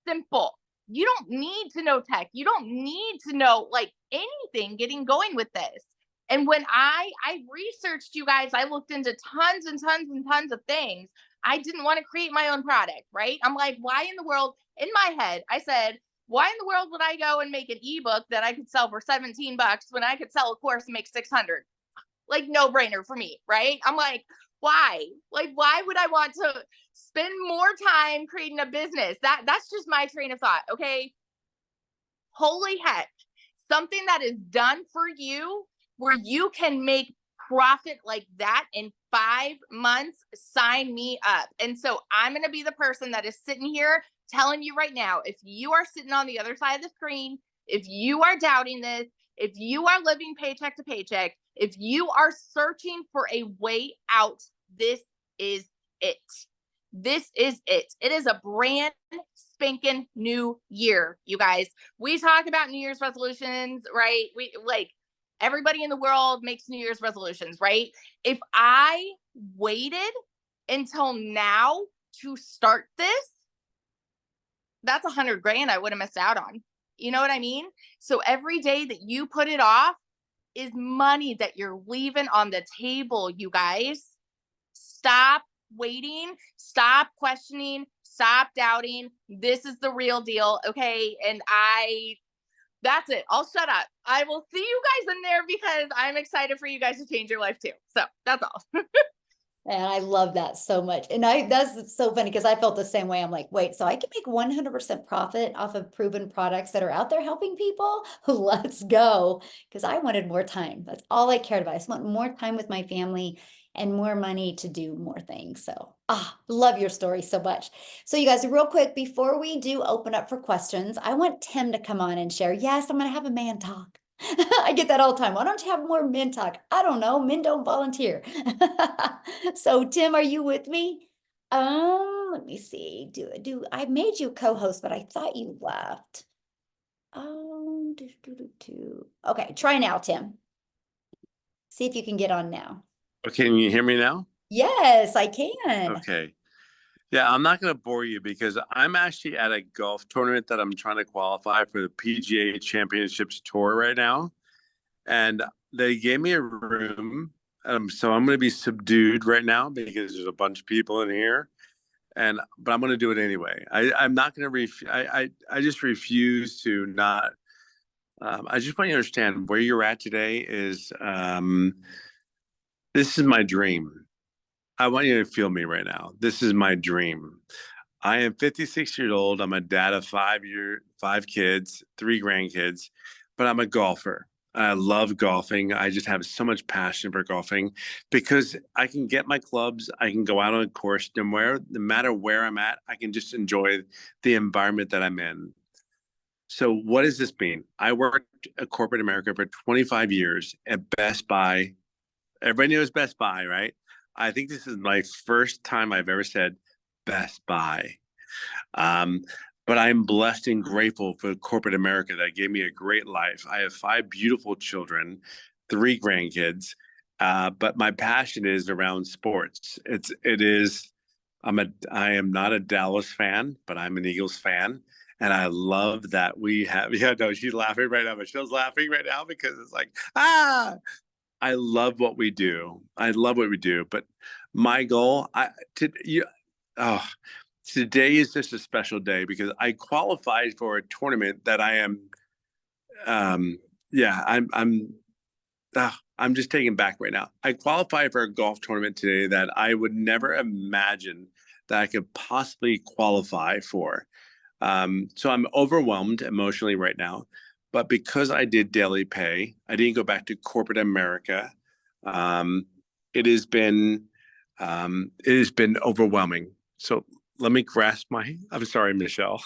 simple. You don't need to know tech. You don't need to know like anything getting going with this. And when I researched, you guys, I looked into tons and tons and tons of things. I didn't want to create my own product, right? I'm like, why in the world, in my head, I said, why in the world would I go and make an ebook that I could sell for $17 when I could sell a course and make 600? Like, no brainer for me, right? I'm like, why? Like, why would I want to spend more time creating a business? That's just my train of thought. Okay. Holy heck. Something that is done for you where you can make profit like that in 5 months, sign me up. And so I'm going to be the person that is sitting here telling you right now, if you are sitting on the other side of the screen, if you are doubting this, if you are living paycheck to paycheck, if you are searching for a way out, this is it. This is it. It is a brand spanking new year, you guys. We talk about New Year's resolutions, right? We like everybody in the world makes New Year's resolutions, right? If I waited until now to start this, that's 100 grand I would have missed out on. You know what I mean? So every day that you put it off is money that you're leaving on the table, you guys. Stop waiting, stop questioning, stop doubting. This is the real deal, okay? And that's it. I'll shut up. I will see you guys in there because I'm excited for you guys to change your life too. So that's all. And I love that so much. And that's so funny because I felt the same way. I'm like, wait, so I can make 100% profit off of proven products that are out there helping people? Let's go. Because I wanted more time. That's all I cared about. I just want more time with my family and more money to do more things. So, love your story so much. So you guys, real quick, before we do open up for questions, I want Tim to come on and share. Yes, I'm going to have a man talk. I get that all the time. Why don't you have more men talk? I don't know. Men don't volunteer. So Tim, are you with me? Let me see. I made you co-host, but I thought you left. Okay, try now, Tim. See if you can get on now. Okay, can you hear me now? Yes, I can. Okay. Yeah, I'm not going to bore you because I'm actually at a golf tournament that I'm trying to qualify for the PGA Championships Tour right now. And they gave me a room. So I'm going to be subdued right now because there's a bunch of people in here. But I'm going to do it anyway. I'm not going to I just refuse to not I just want you to understand where you're at today is this is my dream. I want you to feel me right now. This is my dream. I am 56 years old. I'm a dad of 5 kids, 3 grandkids, but I'm a golfer. I love golfing. I just have so much passion for golfing because I can get my clubs. I can go out on a course no matter where I'm at. I can just enjoy the environment that I'm in. So what does this mean? I worked at corporate America for 25 years at Best Buy. Everybody knows Best Buy, right? I think this is my first time I've ever said Best Buy. Um, but I'm blessed and grateful for corporate America that gave me a great life. I have 5 beautiful children, 3 grandkids, but my passion is around sports. I am not a Dallas fan, but I'm an Eagles fan. And I love that we have, yeah, no, she's laughing right now. Michelle's laughing right now because it's like, I love what we do. I love what we do. But my goal, today is just a special day because I qualified for a tournament that I am. Yeah, I'm just taken back right now. I qualified for a golf tournament today that I would never imagine that I could possibly qualify for. So I'm overwhelmed emotionally right now, but because I did daily pay, I didn't go back to corporate America. Um, it has been overwhelming. So let me I'm sorry, Michelle.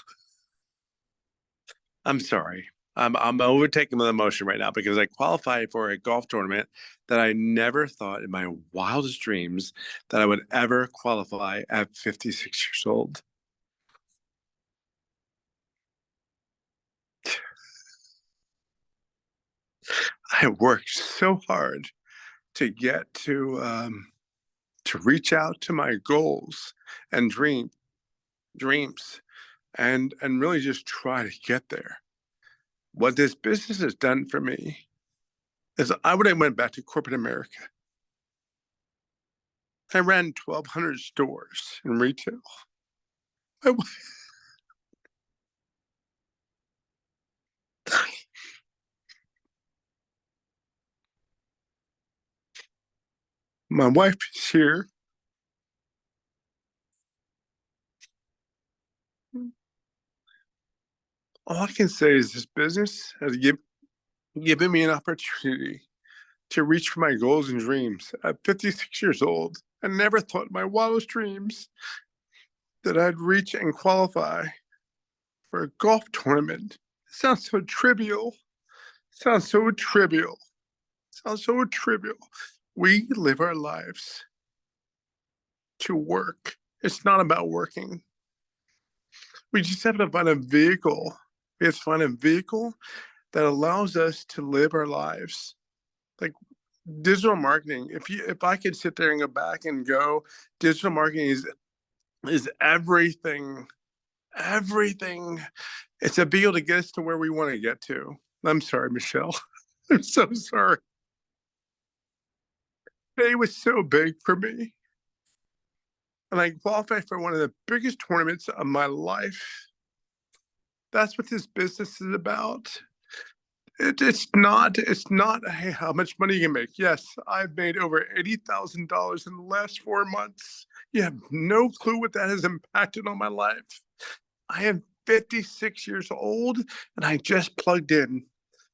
I'm sorry. I'm overtaken with emotion right now because I qualified for a golf tournament that I never thought in my wildest dreams that I would ever qualify at 56 years old. I worked so hard to get to reach out to my goals and dreams and really just try to get there. What this business has done for me is I would have went back to corporate America. I ran 1,200 stores in retail. My wife is here. All I can say is this business has given me an opportunity to reach for my goals and dreams. At 56 years old, I never thought in my wildest dreams that I'd reach and qualify for a golf tournament. It sounds so trivial. Sounds so trivial. Sounds so trivial. We live our lives to work. It's not about working. We just have to find a vehicle. We have to find a vehicle that allows us to live our lives. Like digital marketing. If I could sit there and go back and go, digital marketing is everything. Everything. It's a vehicle to get us to where we want to get to. I'm sorry, Michelle. I'm so sorry. Today was so big for me. And I qualified for one of the biggest tournaments of my life. That's what this business is about. It's not, hey, how much money you can make. Yes, I've made over $80,000 in the last 4 months. You have no clue what that has impacted on my life. I am 56 years old and I just plugged in.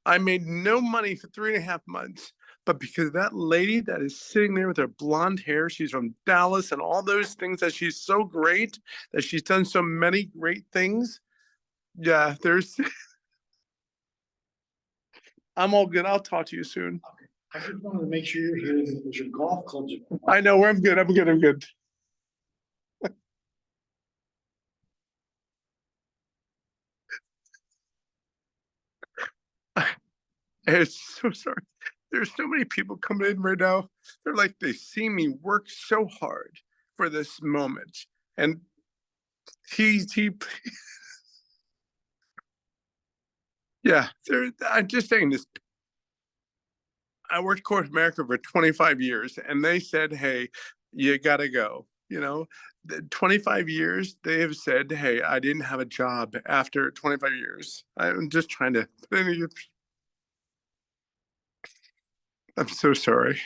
I made no money for 3.5 months, but because that lady that is sitting there with her blonde hair, she's from Dallas and all those things that she's so great, that she's done so many great things. Yeah, I'm all good. I'll talk to you soon. I just wanted to make sure you're here because your golf clubs are. I know, I'm good. I'm good. I'm good. I'm so sorry. There's so many people coming in right now. They're like, they see me work so hard for this moment. And he, yeah, I'm just saying this. I worked corporate America for 25 years and they said, hey, you got to go. You know, 25 years, they have said, hey, I didn't have a job after 25 years. I'm just trying to, I'm so sorry.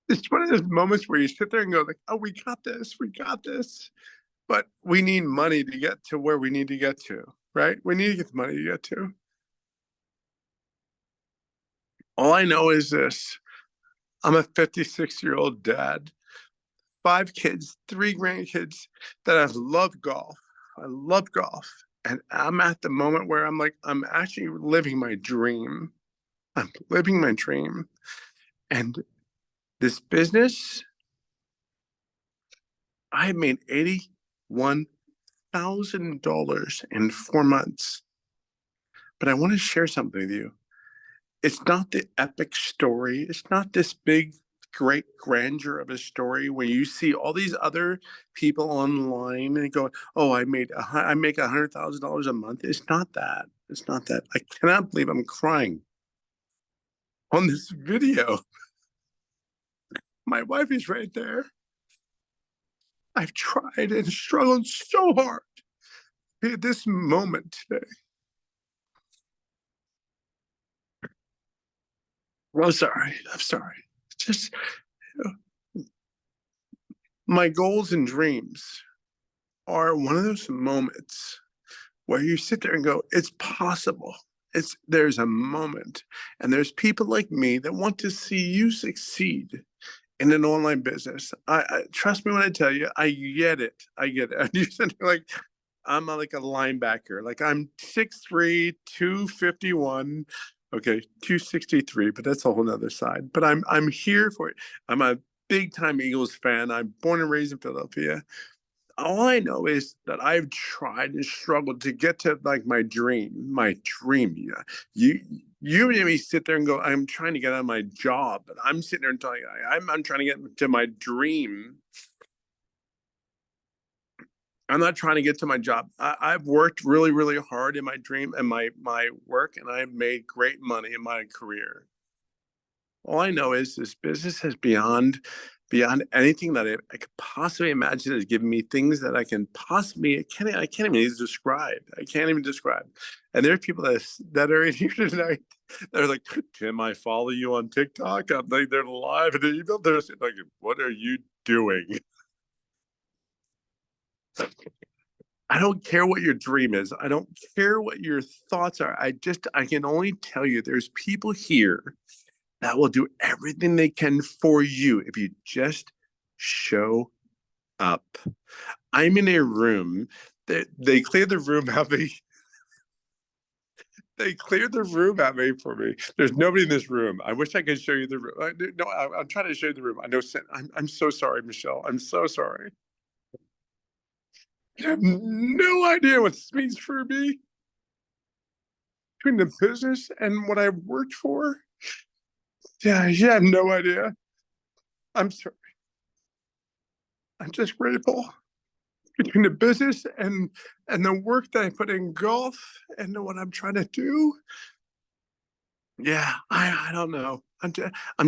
It's one of those moments where you sit there and go like, oh, we got this, we got this. But we need money to get to where we need to get to, right? We need to get the money to get to. All I know is this. I'm a 56-year-old dad, 5 kids, 3 grandkids that have loved golf. I love golf. And I'm at the moment where I'm like, I'm actually living my dream. I'm living my dream. And this business, I made $81,000 in 4 months. But I want to share something with you. It's not the epic story. It's not this big, great grandeur of a story where you see all these other people online and go, "Oh, I make $100,000 a month." It's not that. It's not that. I cannot believe I'm crying on this video. My wife is right there. I've tried and struggled so hard to be at this moment today. I'm sorry. I'm sorry. Just my goals and dreams are one of those moments where you sit there and go, it's possible. There's a moment, and there's people like me that want to see you succeed in an online business. I trust me when I tell you, I get it. I get it. And you said like, I'm like a linebacker. Like I'm 6'3", 251. Okay, 263, but that's a whole nother side. But I'm here for it. I'm a big time Eagles fan. I'm born and raised in Philadelphia. All I know is that I've tried and struggled to get to like my dream. Yeah. You made me sit there and go, I'm trying to get out of my job, but I'm sitting there and telling you, I'm trying to get to my dream. I'm not trying to get to my job. I've worked really, really hard in my dream and my work, and I've made great money in my career. All I know is this business is beyond anything that I could possibly imagine. Has given me things that I can't even describe. I can't even describe. And there are people that are in here tonight. They're like, "Can I follow you on TikTok?" I'm like, they're live, and they're like, "What are you doing?" I don't care what your dream is. I don't care what your thoughts are. I can only tell you there's people here that will do everything they can for you if you just show up. I'm in a room that they cleared the room out me. They cleared the room out me for me. There's nobody in this room. I wish I could show you the room. I'm trying to show you the room. I know. I'm so sorry, Michelle. I'm so sorry. You have no idea what this means for me. Between the business and what I've worked for. Yeah, you have no idea. I'm sorry. I'm just grateful. Between the business and the work that I put in golf and what I'm trying to do. Yeah, I don't know. I'm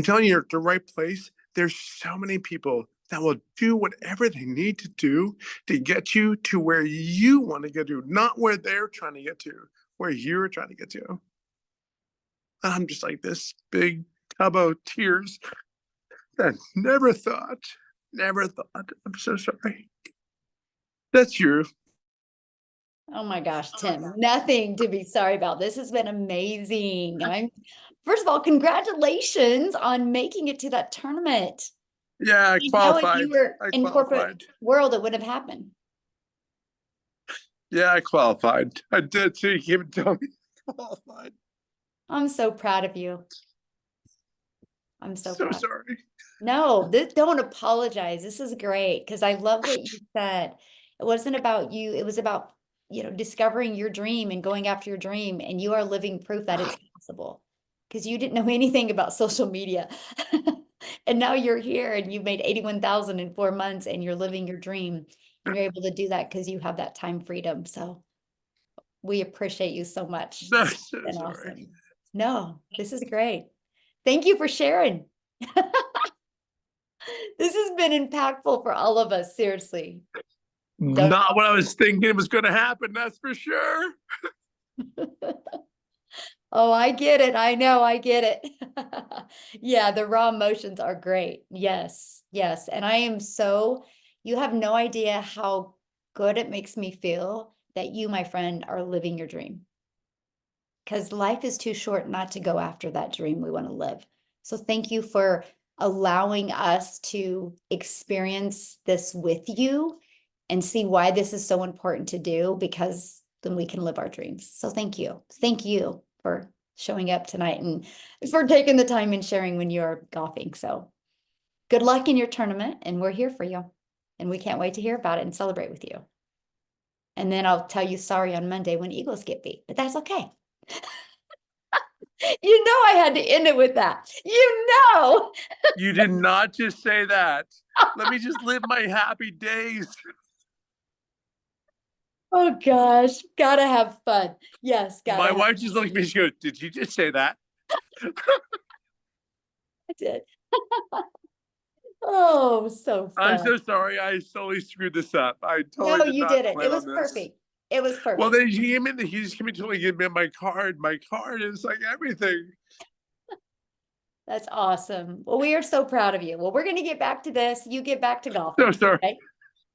telling you, you're at the right place. There's so many people that will do whatever they need to do to get you to where you want to get to, not where they're trying to get to, where you're trying to get to. And I'm just like this big tub of tears that never thought. I'm so sorry. That's you. Oh my gosh, Tim, nothing to be sorry about. This has been amazing. First of all, congratulations on making it to that tournament. Yeah, I If qualified. you were I in corporate qualified. world, it wouldn't have happened. Yeah, I qualified. I did too. You can't tell me I qualified. I'm so proud of you. I'm so proud. Sorry. No, don't apologize. This is great because I love what you said. It wasn't about you. It was about, discovering your dream and going after your dream. And you are living proof that it's possible because you didn't know anything about social media. And now you're here and you've made 81,000 in 4 months and you're living your dream. And you're able to do that because you have that time freedom. So we appreciate you so much. No, It's so been sorry. awesome. No, this is great. Thank you for sharing. This has been impactful for all of us, seriously. Not what I was thinking was going to happen, that's for sure. Oh, I get it. I know, I get it. Yeah, the raw emotions are great. Yes, yes. And I am so, you have no idea how good it makes me feel that you, my friend, are living your dream. Because life is too short not to go after that dream we want to live. So thank you for allowing us to experience this with you and see why this is so important to do, because then we can live our dreams. So thank you. Thank you for showing up tonight and for taking the time and sharing when you're golfing. So good luck in your tournament, and we're here for you. And we can't wait to hear about it and celebrate with you. And then I'll tell you sorry on Monday when Eagles get beat, but that's okay. You know I had to end it with that. You know. You did not just say that. Let me just live my happy days. Oh gosh, gotta have fun. Yes, gotta My have wife just looked at me. She goes, "Did you just say that?" I did. Oh, so I'm fun. so sorry. I totally screwed this up. I No, totally did you not did it. It plan was on this. perfect. It was Well, perfect. then he came in. He just came in, totally gave me my card. My card is like everything. That's awesome. Well, we are so proud of you. Well, we're gonna get back to this. You get back to golfing. So sorry. Okay?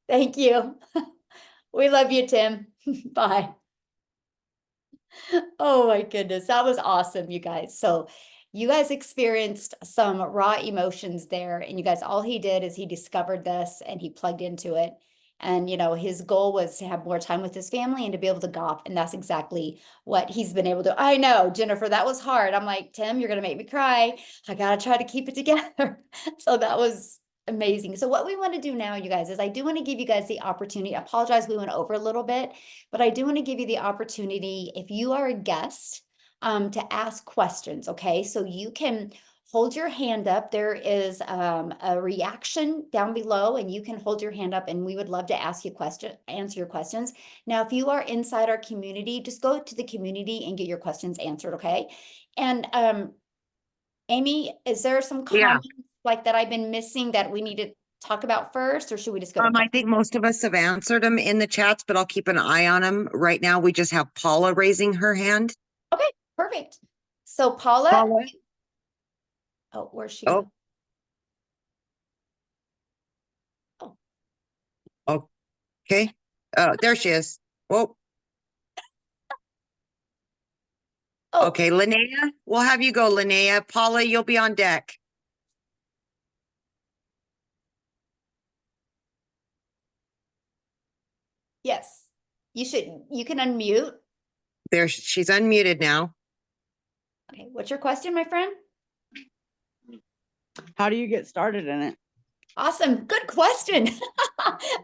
Thank you. We love you, Tim. Bye. Oh my goodness, that was awesome, you guys. So you guys experienced some raw emotions there, and you guys, all he did is he discovered this and he plugged into it. And his goal was to have more time with his family and to be able to golf. And that's exactly what he's been able to. I know, Jennifer, that was hard. I'm like, Tim, you're gonna make me cry. I gotta try to keep it together. So that was amazing. So what we want to do now, you guys, is I do want to give you guys the opportunity. I apologize, we went over a little bit, but I do want to give you the opportunity, if you are a guest, to ask questions. Okay, so you can hold your hand up. There is a reaction down below, and you can hold your hand up, and we would love to answer your questions. Now, if you are inside our community, just go to the community and get your questions answered. Okay, and Amy, is there some Yeah. comments like that I've been missing that we need to talk about first, or should we just go to I think most of us have answered them in the chats, but I'll keep an eye on them. Right now, we just have Paula raising her hand. Okay, perfect. So Paula, Paula? oh, where's she Oh. go? Oh, okay. Oh, there she is. Whoa. Oh, Okay, Linnea, we'll have you go, Linnea. Paula, you'll be on deck. yes. You can unmute. There, she's unmuted now. Okay, what's your question, my friend? How do you get started in it? Awesome. Good question.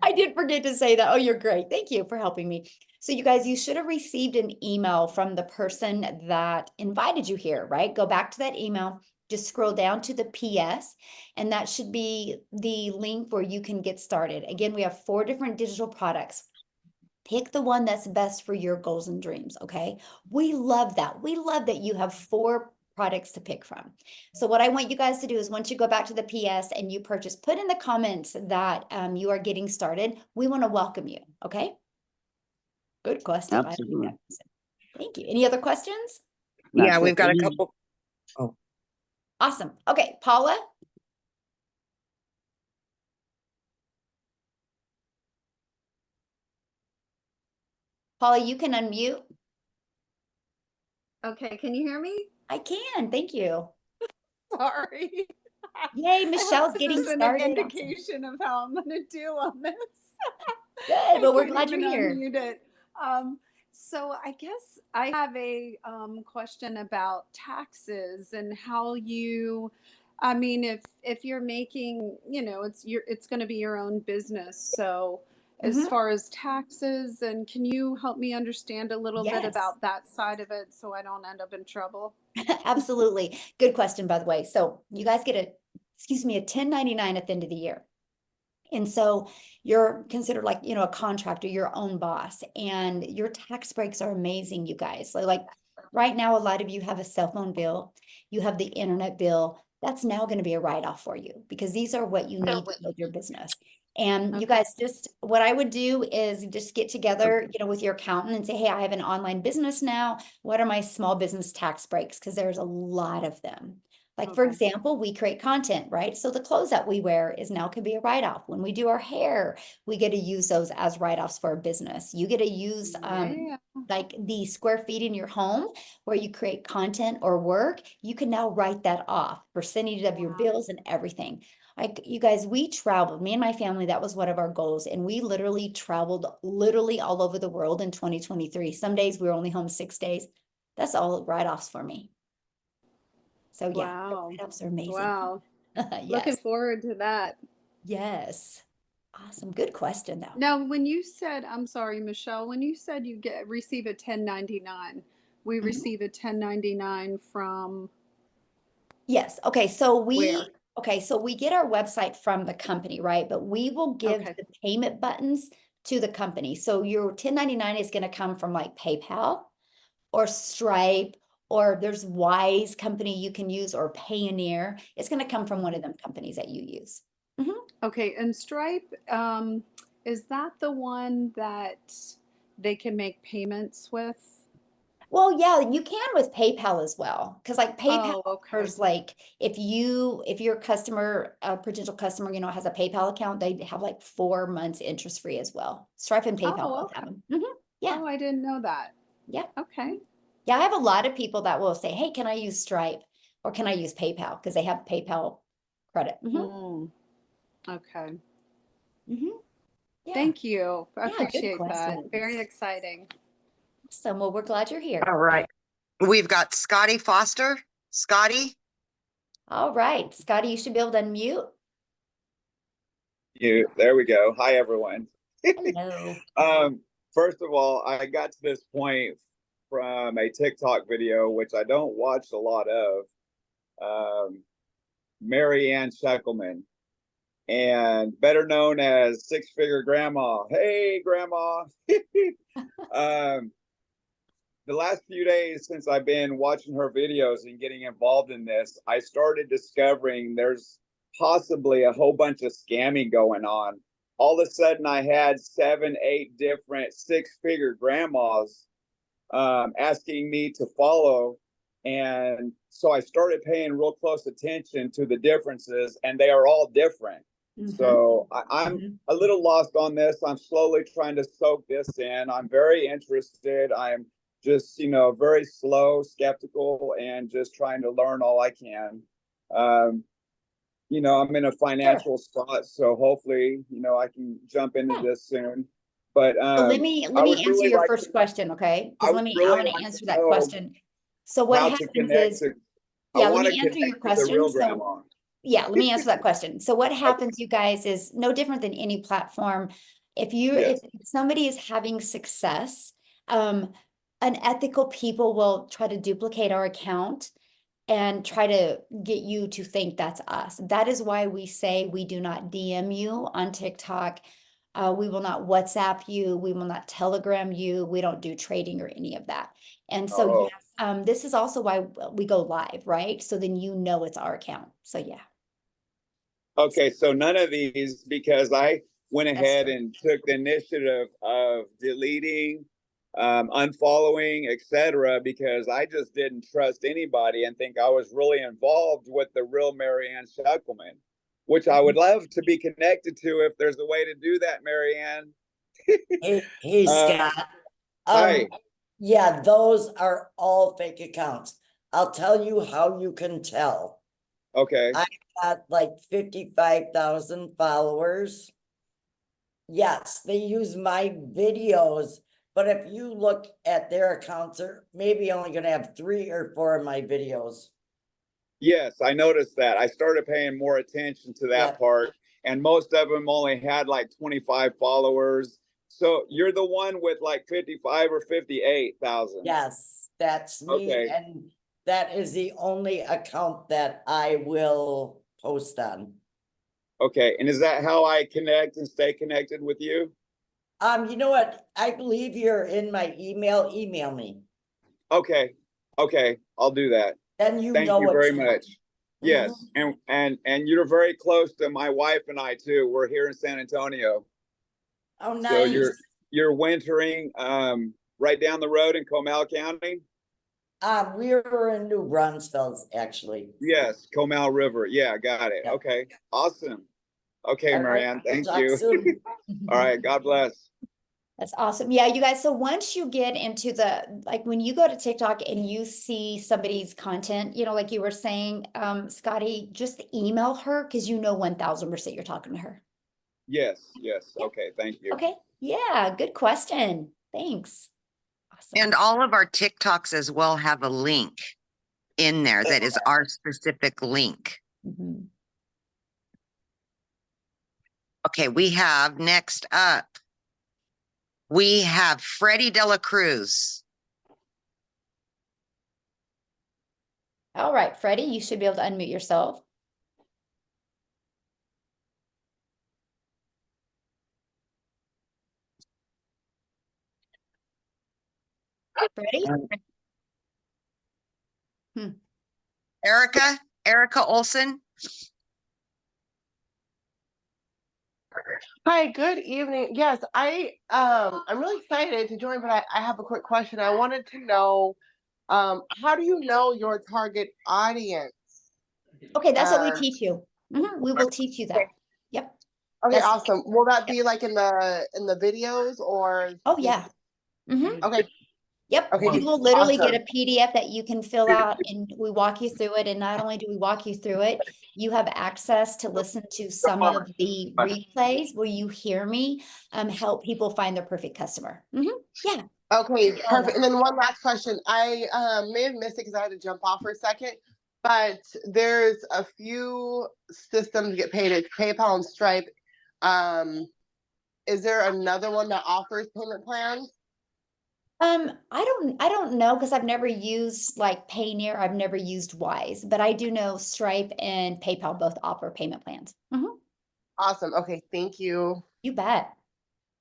I did forget to say that. Oh, you're great. Thank you for helping me. So you guys, you should have received an email from the person that invited you here, right? Go back to that email, just scroll down to the PS, and that should be the link where you can get started. Again, we have 4 different digital products. Pick the one that's best for your goals and dreams, okay? We love that. We love that you have 4 products to pick from. So what I want you guys to do is, once you go back to the PS and you purchase, put in the comments that you are getting started. We want to welcome you, okay? Good question. Absolutely. Thank you. Any other questions? Yeah, That's we've it. got a You- couple. Oh, Awesome. Okay, Paula. Paula, you can unmute. Okay, can you hear me? I can. Thank you. Sorry. Yay, I hope Michelle's this getting isn't started. an Awesome. indication of how I'm gonna do on this. Good. I Well, we're couldn't glad you're even here. unmute it. So I guess I have a question about taxes and how you, I mean, if you're making, it's going to be your own business. So as Mhm. far as taxes, and can you help me understand a little bit Yes. about that side of it so I don't end up in trouble? Absolutely. Good question, by the way. So you guys get a 1099 at the end of the year. And so you're considered like, a contractor, your own boss, and your tax breaks are amazing, you guys. So like right now, a lot of you have a cell phone bill, you have the internet bill. That's now going to be a write-off for you, because these are what you need to build your business. And you guys just, what I would do is just get together, with your accountant and say, hey, I have an online business now. What are my small business tax breaks? Because there's a lot of them. Like, for Okay. example, we create content, right? So the clothes that we wear now can be a write-off. When we do our hair, we get to use those as write-offs for our business. You get to use Yeah. like the square feet in your home where you create content or work, you can now write that off, percentage of your Wow. bills and everything. Like, you guys, we traveled, me and my family, that was one of our goals. And we literally traveled all over the world in 2023. Some days we were only home 6 days. That's all write-offs for me. So yeah, Wow. write-offs are amazing. Wow. Yes. Looking forward to that. Yes. Awesome. Good question though. Now, when you said, I'm sorry, Michelle, when you said you receive a 1099, we Mhm. receive a 1099 from Yes. Okay. So where? we get our website from the company, right? But we will give Okay. the payment buttons to the company. So your 1099 is going to come from like PayPal or Stripe, or there's Wise company you can use, or Payoneer. It's going to come from one of them companies that you use. Mhm. Okay, and Stripe, is that the one that they can make payments with? Well, yeah, you can with PayPal as well. Because like PayPal Oh, okay. offers, like, if your customer, a potential customer, has a PayPal account, they have like 4 months interest free as well. Stripe and PayPal Oh, both have okay. them. Yeah, Oh, I didn't know that. yeah. Okay. Yeah, I have a lot of people that will say, hey, can I use Stripe or can I use PayPal? Because they have PayPal credit. Okay. Yeah, Thank you. I yeah, good appreciate that. Very questions. exciting. Awesome. Well, we're glad you're here. All right. We've got Scotty Foster. Scotty? All right, Scotty, you should be able to unmute. There we go. Hi, everyone. Hello. First of all, I got to this point from a TikTok video, which I don't watch a lot of, Mary Ann Sheckelman, and better known as Six Figure Grandma. Hey, Grandma. um, the last few days since I've been watching her videos and getting involved in this, I started discovering there's possibly a whole bunch of scamming going on. All of a sudden, I had 7, 8 different six-figure grandmas asking me to follow. And so I started paying real close attention to the differences, and they are all different. So I'm a little lost on this. I'm slowly trying to soak this in. I'm very interested. I'm just, very slow, skeptical, and just trying to learn all I can. I'm in a financial spot, so hopefully, I can jump into Yeah. this soon. But So let me I would answer really your like first question, okay? I Because would I really want to like answer to that know question. So what how to happens connect is, to. I yeah, let want to me answer your connect to the question. real So grandma. yeah, let me answer that question. So what Okay. happens, you guys, is no different than any platform. If Yes. somebody is having success, unethical people will try to duplicate our account and try to get you to think that's us. That is why we say we do not DM you on TikTok. We will not WhatsApp you. We will not Telegram you. We don't do trading or any of that. And so, Oh, yes, this is also why we go live, right? So then it's our account. So yeah, okay. So none of these, because I went that's ahead true. and took the initiative of deleting, unfollowing, etc., because I just didn't trust anybody and think I was really involved with the real Mary Ann Shuckleman, which I would love to be connected to if there's a way to do that, Mary Ann. Hey, Scott. Hi. Yeah, those are all fake accounts. I'll tell you how you can tell. Okay. I got like 55,000 followers. Yes, they use my videos, but if you look at their accounts, they're maybe only gonna have 3 or 4 of my videos. Yes, I noticed that. I started paying more attention to that Yep. part, and most of them only had like 25 followers. So you're the one with like 55 or 58,000. Yes, that's me, Okay. and that is the only account that I will post on. Okay. And is that how I connect and stay connected with you? You know what? I believe you're in my email. Email me. Okay. Okay. I'll do that. Then you Thank know you very it's much. Yes, and you're very close to my wife and I too. We're here in San Antonio. Oh, So nice. you're wintering right down the road in Comal County? We were in New Brunsville, actually. Yes, Comal River. Yeah, got it. Yep. Okay, awesome. Okay, All right, Marianne, we'll thank talk you. soon. All right, God bless. That's awesome. Yeah, you guys. So once you get into like when you go to TikTok and you see somebody's content, like you were saying, Scotty, just email her because 1000% you're talking to her. Yes. Yeah. Okay, thank you. Okay. Yeah, good question. Thanks. Awesome. And all of our TikToks as well have a link in there that is our specific link. Mhm. Okay, we have next up, we have Freddie Dela Cruz. All right, Freddie, you should be able to unmute yourself. Freddie? Erica Olson. Hi, good evening. Yes, I'm really excited to join, but I have a quick question. I wanted to know, how do you know your target audience? Okay, that's what we teach you. We will teach you that. Yep. Okay, That's- awesome. Will that be like in the videos or? Oh, yeah. Okay. Yep. Okay, You will literally awesome. get a PDF that you can fill out and we walk you through it. And not only do we walk you through it, you have access to listen to some of the replays where you hear me help people find their perfect customer. Yeah. Okay, perfect. And then one last question. I may have missed it because I had to jump off for a second, but there's a few systems get paid. It's PayPal and Stripe. Is there another one that offers payment plans? I don't know because I've never used like Payoneer. I've never used Wise, but I do know Stripe and PayPal both offer payment plans. Awesome. Okay, thank you. You bet.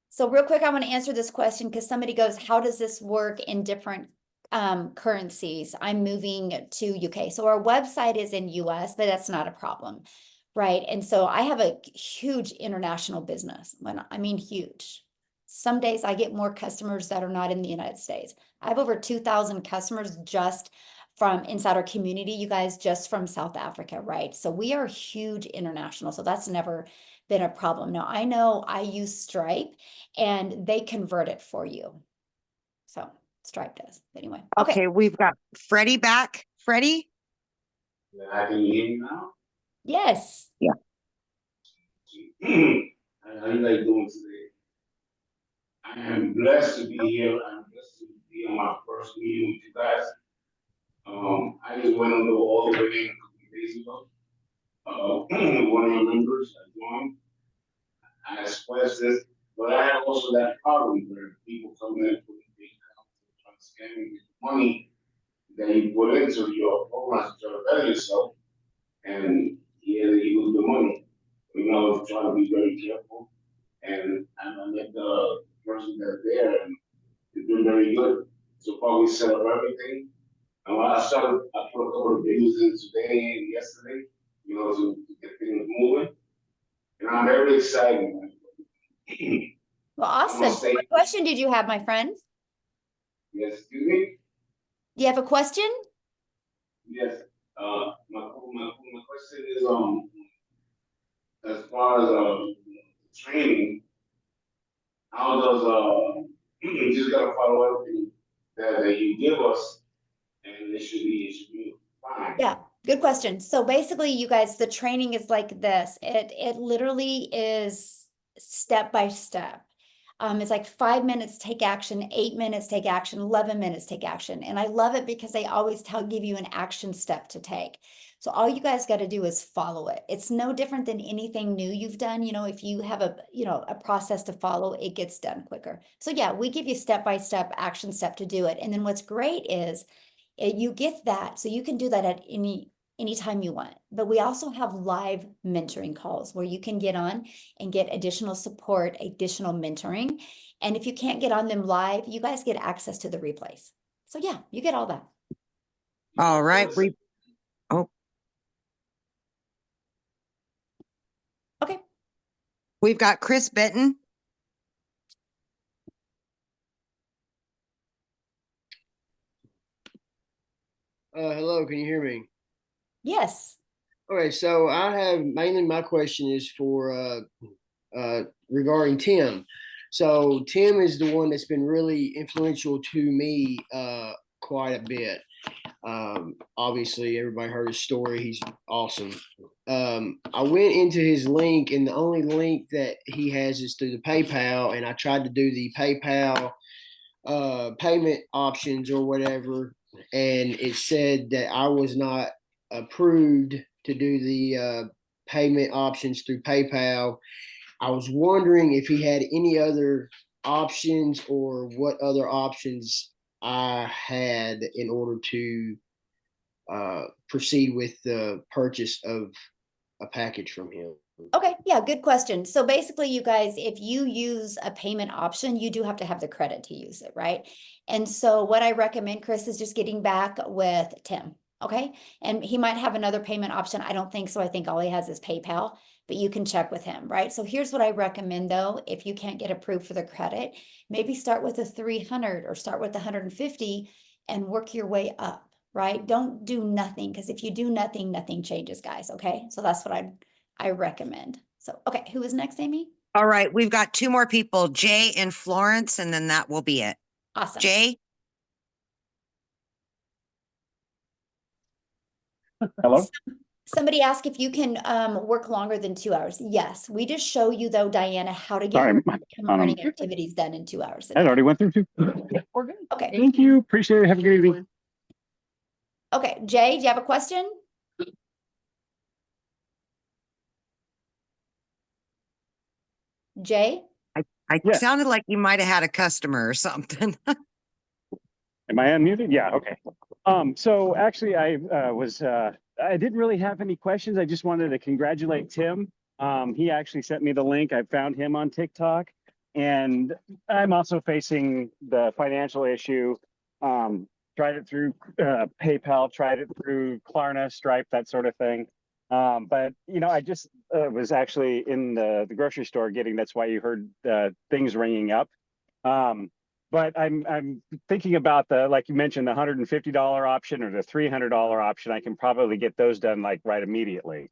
So real quick, I want to answer this question because somebody goes, how does this work in different currencies? I'm moving to UK. So our website is in US, but that's not a problem, right? And so I have a huge international business. I mean huge. Some days I get more customers that are not in the United States. I have over 2,000 customers just from inside our community, you guys, just from South Africa, right? So we are huge international. So that's never been a problem. Now I know I use Stripe and they convert it for you. So Stripe does. Anyway. Okay, we've got Freddie back. Freddie? Can you hear me now? Yes. Yeah. How you guys doing today? I am blessed to be here. I'm blessed to be on my first meeting with you guys. I just went on all the way in a couple of days ago. One of your members I joined. I expressed this, but I had also that problem where people come in for the trying to scam you with money that you put into your programs to try to better yourself, and yeah, you lose the money. Try to be very careful. And I met the person that's there, and they're doing very good. So far, we set up everything. And when I put a couple of videos in today and yesterday, to get things moving. And I'm very excited. Well, awesome. So what question did you have, my friend? Yes, excuse me? Do you have a question? Yes. My question is, as far as training, how does you just gotta follow everything that you give us, and it should be fine. Yeah, good question. So basically, you guys, the training is like this. It literally is step by step. It's like 5 minutes, take action, 8 minutes, take action, 11 minutes, take action. And I love it because they always give you an action step to take. So all you guys got to do is follow it. It's no different than anything new you've done. If you have a process to follow, it gets done quicker. So yeah, we give you step-by-step action step to do it. And then what's great is you get that. So you can do that at anytime you want. But we also have live mentoring calls where you can get on and get additional support, additional mentoring. And if you can't get on them live, you guys get access to the replays. So yeah, you get all that. All right. Okay. We've got Chris Benton. Hello, can you hear me? Yes. Okay, so I have mainly my question is for regarding Tim. So Tim is the one that's been really influential to me quite a bit. Obviously, everybody heard his story. He's awesome. I went into his link, and the only link that he has is through the PayPal, and I tried to do the PayPal payment options or whatever, and it said that I was not approved to do the payment options through PayPal. I was wondering if he had any other options or what other options I had in order to proceed with the purchase of a package from him. Okay, yeah, good question. So basically, you guys, if you use a payment option, you do have to have the credit to use it, right? And so what I recommend, Chris, is just getting back with Tim, okay? And he might have another payment option. I don't think so. I think all he has is PayPal, but you can check with him, right? So here's what I recommend though, if you can't get approved for the credit, maybe start with a 300 or start with 150 and work your way up, right? Don't do nothing, because if you do nothing, nothing changes, guys, okay? So that's what I recommend. So, okay, who is next, Amy? All right, we've got two more people, Jay and Florence, and then that will be it. Awesome. Jay? Hello? Somebody asked if you can work longer than 2 hours. Yes, we just show you though, Diana, how to get Sorry, your learning activities done in 2 hours. I already went through two. We're good. Okay. Thank you. Appreciate it. Have a good evening. Okay, Jay, do you have a question? Jay? I Yes. sounded like you might have had a customer or something. Am I unmuted? Yeah, okay. So actually I I didn't really have any questions. I just wanted to congratulate Tim. He actually sent me the link. I found him on TikTok, and I'm also facing the financial issue. Tried it through PayPal, tried it through Klarna, Stripe, that sort of thing. But you know, I just was actually in the grocery store getting, that's why you heard things ringing up. But I'm thinking about the, like you mentioned, the $150 option or the $300 option. I can probably get those done like right immediately.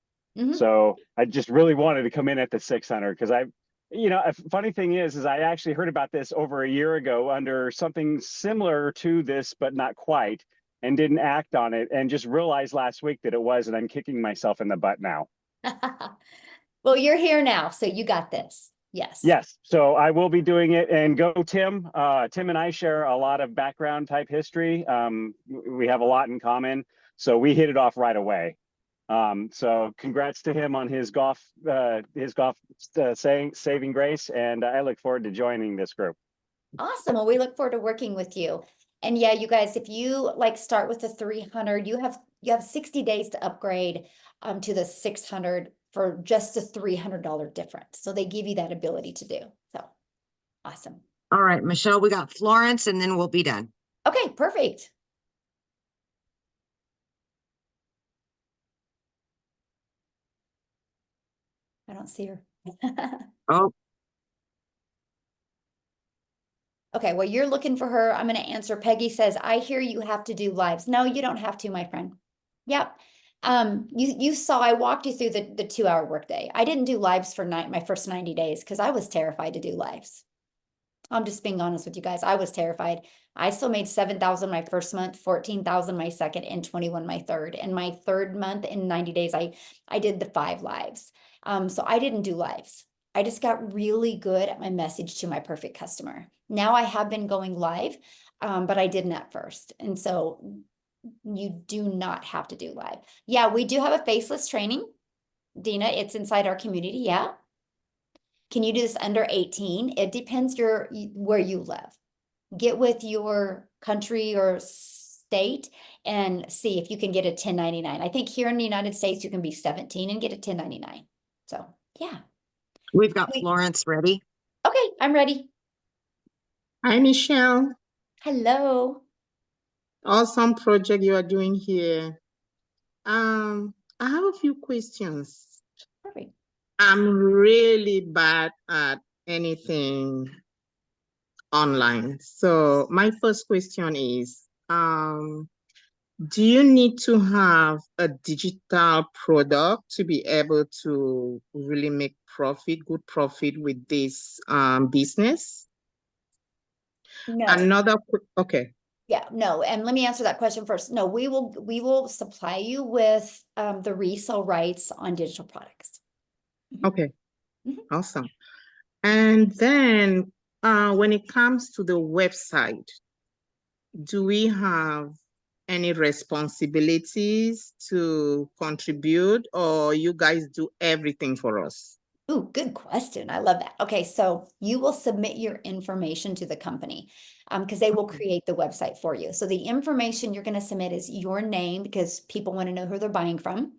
So I just really wanted to come in at the 600 because you know, a funny thing is I actually heard about this over a year ago under something similar to this, but not quite, and didn't act on it, and just realized last week that it was, and I'm kicking myself in the butt now. Well, you're here now, so you got this. Yes. Yes. So I will be doing it, and go Tim. Tim and I share a lot of background type history. We have a lot in common, so we hit it off right away. So congrats to him on his golf saving grace, and I look forward to joining this group. Awesome. Well, we look forward to working with you. And yeah, you guys, if you like start with the 300, you have 60 days to upgrade to the 600 for just a $300 difference. So they give you that ability to do. So awesome. All right, Michelle, we got Florence, and then we'll be done. Okay, perfect. I don't see her. Oh, Okay, well, you're looking for her. I'm going to answer. Peggy says, I hear you have to do lives. No, you don't have to, my friend. Yep. You saw, I walked you through the 2-hour workday. I didn't do lives for my first 90 days because I was terrified to do lives. I'm just being honest with you guys. I was terrified. I still made 7,000 my first month, 14,000 my second, and 21 my third. And my third month in 90 days, I did the 5 lives. So I didn't do lives. I just got really good at my message to my perfect customer. Now I have been going live, but I didn't at first. And so you do not have to do live. Yeah, we do have a faceless training. Dina, it's inside our community. Yeah. Can you do this under 18? It depends where you live. Get with your country or state and see if you can get a 1099. I think here in the United States, you can be 17 and get a 1099. So yeah. We've got Florence ready. Okay, I'm ready. Hi, Michelle. Hello. Awesome project you are doing here. I have a few questions. Perfect. I'm really bad at anything online. So my first question is, do you need to have a digital product to be able to really make good profit with this business? No. Okay. Yeah, no, and let me answer that question first. No, we will supply you with the resale rights on digital products. Okay. Mhm. Awesome. And then when it comes to the website, do we have any responsibilities to contribute, or you guys do everything for us? Ooh, good question. I love that. Okay, so you will submit your information to the company because they will create the website for you. So the information you're going to submit is your name because people want to know who they're buying from.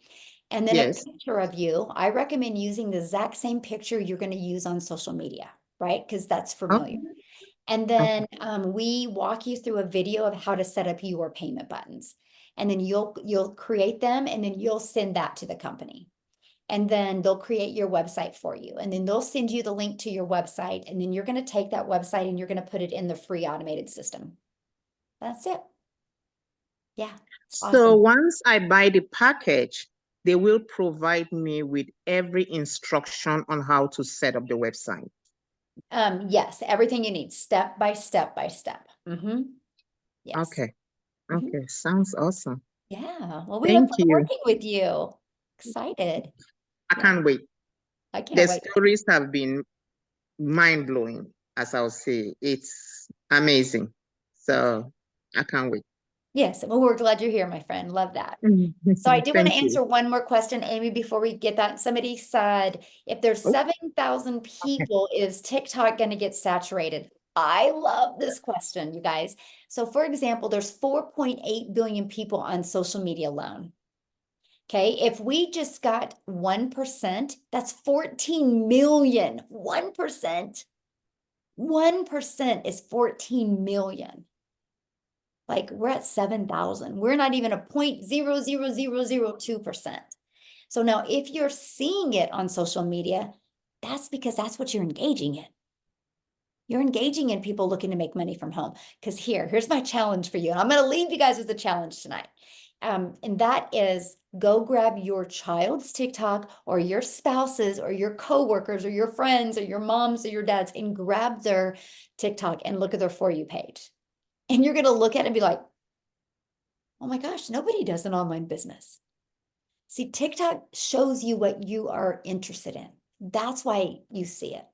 And then a Yes. picture of you. I recommend using the exact same picture you're going to use on social media, right? Because that's familiar. Okay. And then we walk you through a video of how to set up your payment buttons. And then you'll create them and then you'll send that to the company. And then they'll create your website for you. And then they'll send you the link to your website. And then you're going to take that website and you're going to put it in the free automated system. That's it. Yeah. So Awesome. once I buy the package, they will provide me with every instruction on how to set up the website. Yes, everything you need, step by step by step. Mm-hmm. Yes. Okay. Okay. Sounds awesome. Yeah. Well, we look Thank forward to you. working with you. Excited. I Yeah. can't wait. I can't The wait. stories have been mind-blowing, as I'll say. It's amazing. So I can't wait. Yes. Well, we're glad you're here, my friend. Love that. So I do want to Thank you. answer one more question, Amy, before we get that. Somebody said, if there's Oh. 7,000 people, is TikTok going to get saturated? I love this question, you guys. So for example, there's 4.8 billion people on social media alone. Okay, if we just got 1%, that's 14 million. 1%. 1% is 14 million. Like we're at 7,000. We're not even a 0.00002%. So now if you're seeing it on social media, that's because that's what you're engaging in. You're engaging in people looking to make money from home. Because here's my challenge for you. And I'm going to leave you guys with a challenge tonight. And that is go grab your child's TikTok or your spouse's or your coworkers or your friends or your moms or your dads and grab their TikTok and look at their For You page. And you're going to look at it and be like, oh my gosh, nobody does an online business. See, TikTok shows you what you are interested in. That's why you see it.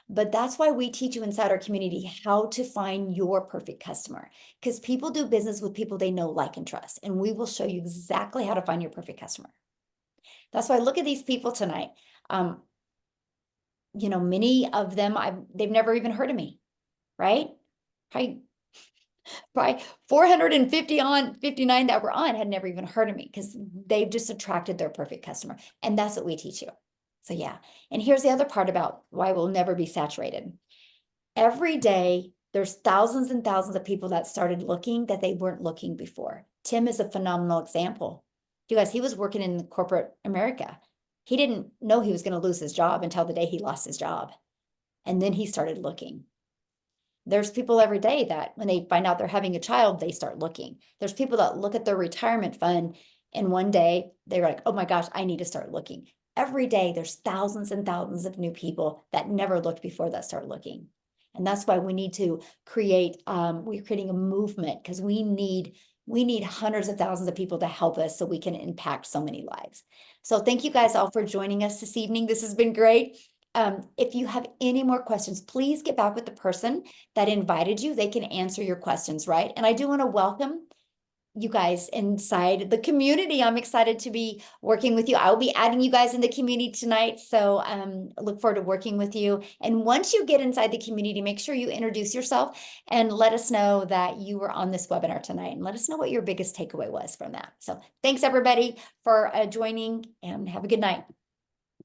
But that's why we teach you inside our community how to find your perfect customer, because people do business with people they know, like, and trust. And we will show you exactly how to find your perfect customer. That's why look at these people tonight. Many of them, they've never even heard of me, right? Probably 459 that were on had never even heard of me because they've just attracted their perfect customer. And that's what we teach you. So yeah. And here's the other part about why we'll never be saturated. Every day, there's thousands and thousands of people that started looking that they weren't looking before. Tim is a phenomenal example. You guys, he was working in corporate America. He didn't know he was going to lose his job until the day he lost his job. And then he started looking. There's people every day that when they find out they're having a child, they start looking. There's people that look at their retirement fund and one day they're like, oh my gosh, I need to start looking. Every day there's thousands and thousands of new people that never looked before that start looking. And that's why we need to create, we're creating a movement because we need hundreds of thousands of people to help us so we can impact so many lives. So thank you guys all for joining us this evening. This has been great. If you have any more questions, please get back with the person that invited you. They can answer your questions, right? And I do want to welcome you guys inside the community. I'm excited to be working with you. I will be adding you guys in the community tonight. So I look forward to working with you. And once you get inside the community, make sure you introduce yourself and let us know that you were on this webinar tonight and let us know what your biggest takeaway was from that. So thanks everybody for joining and have a good night.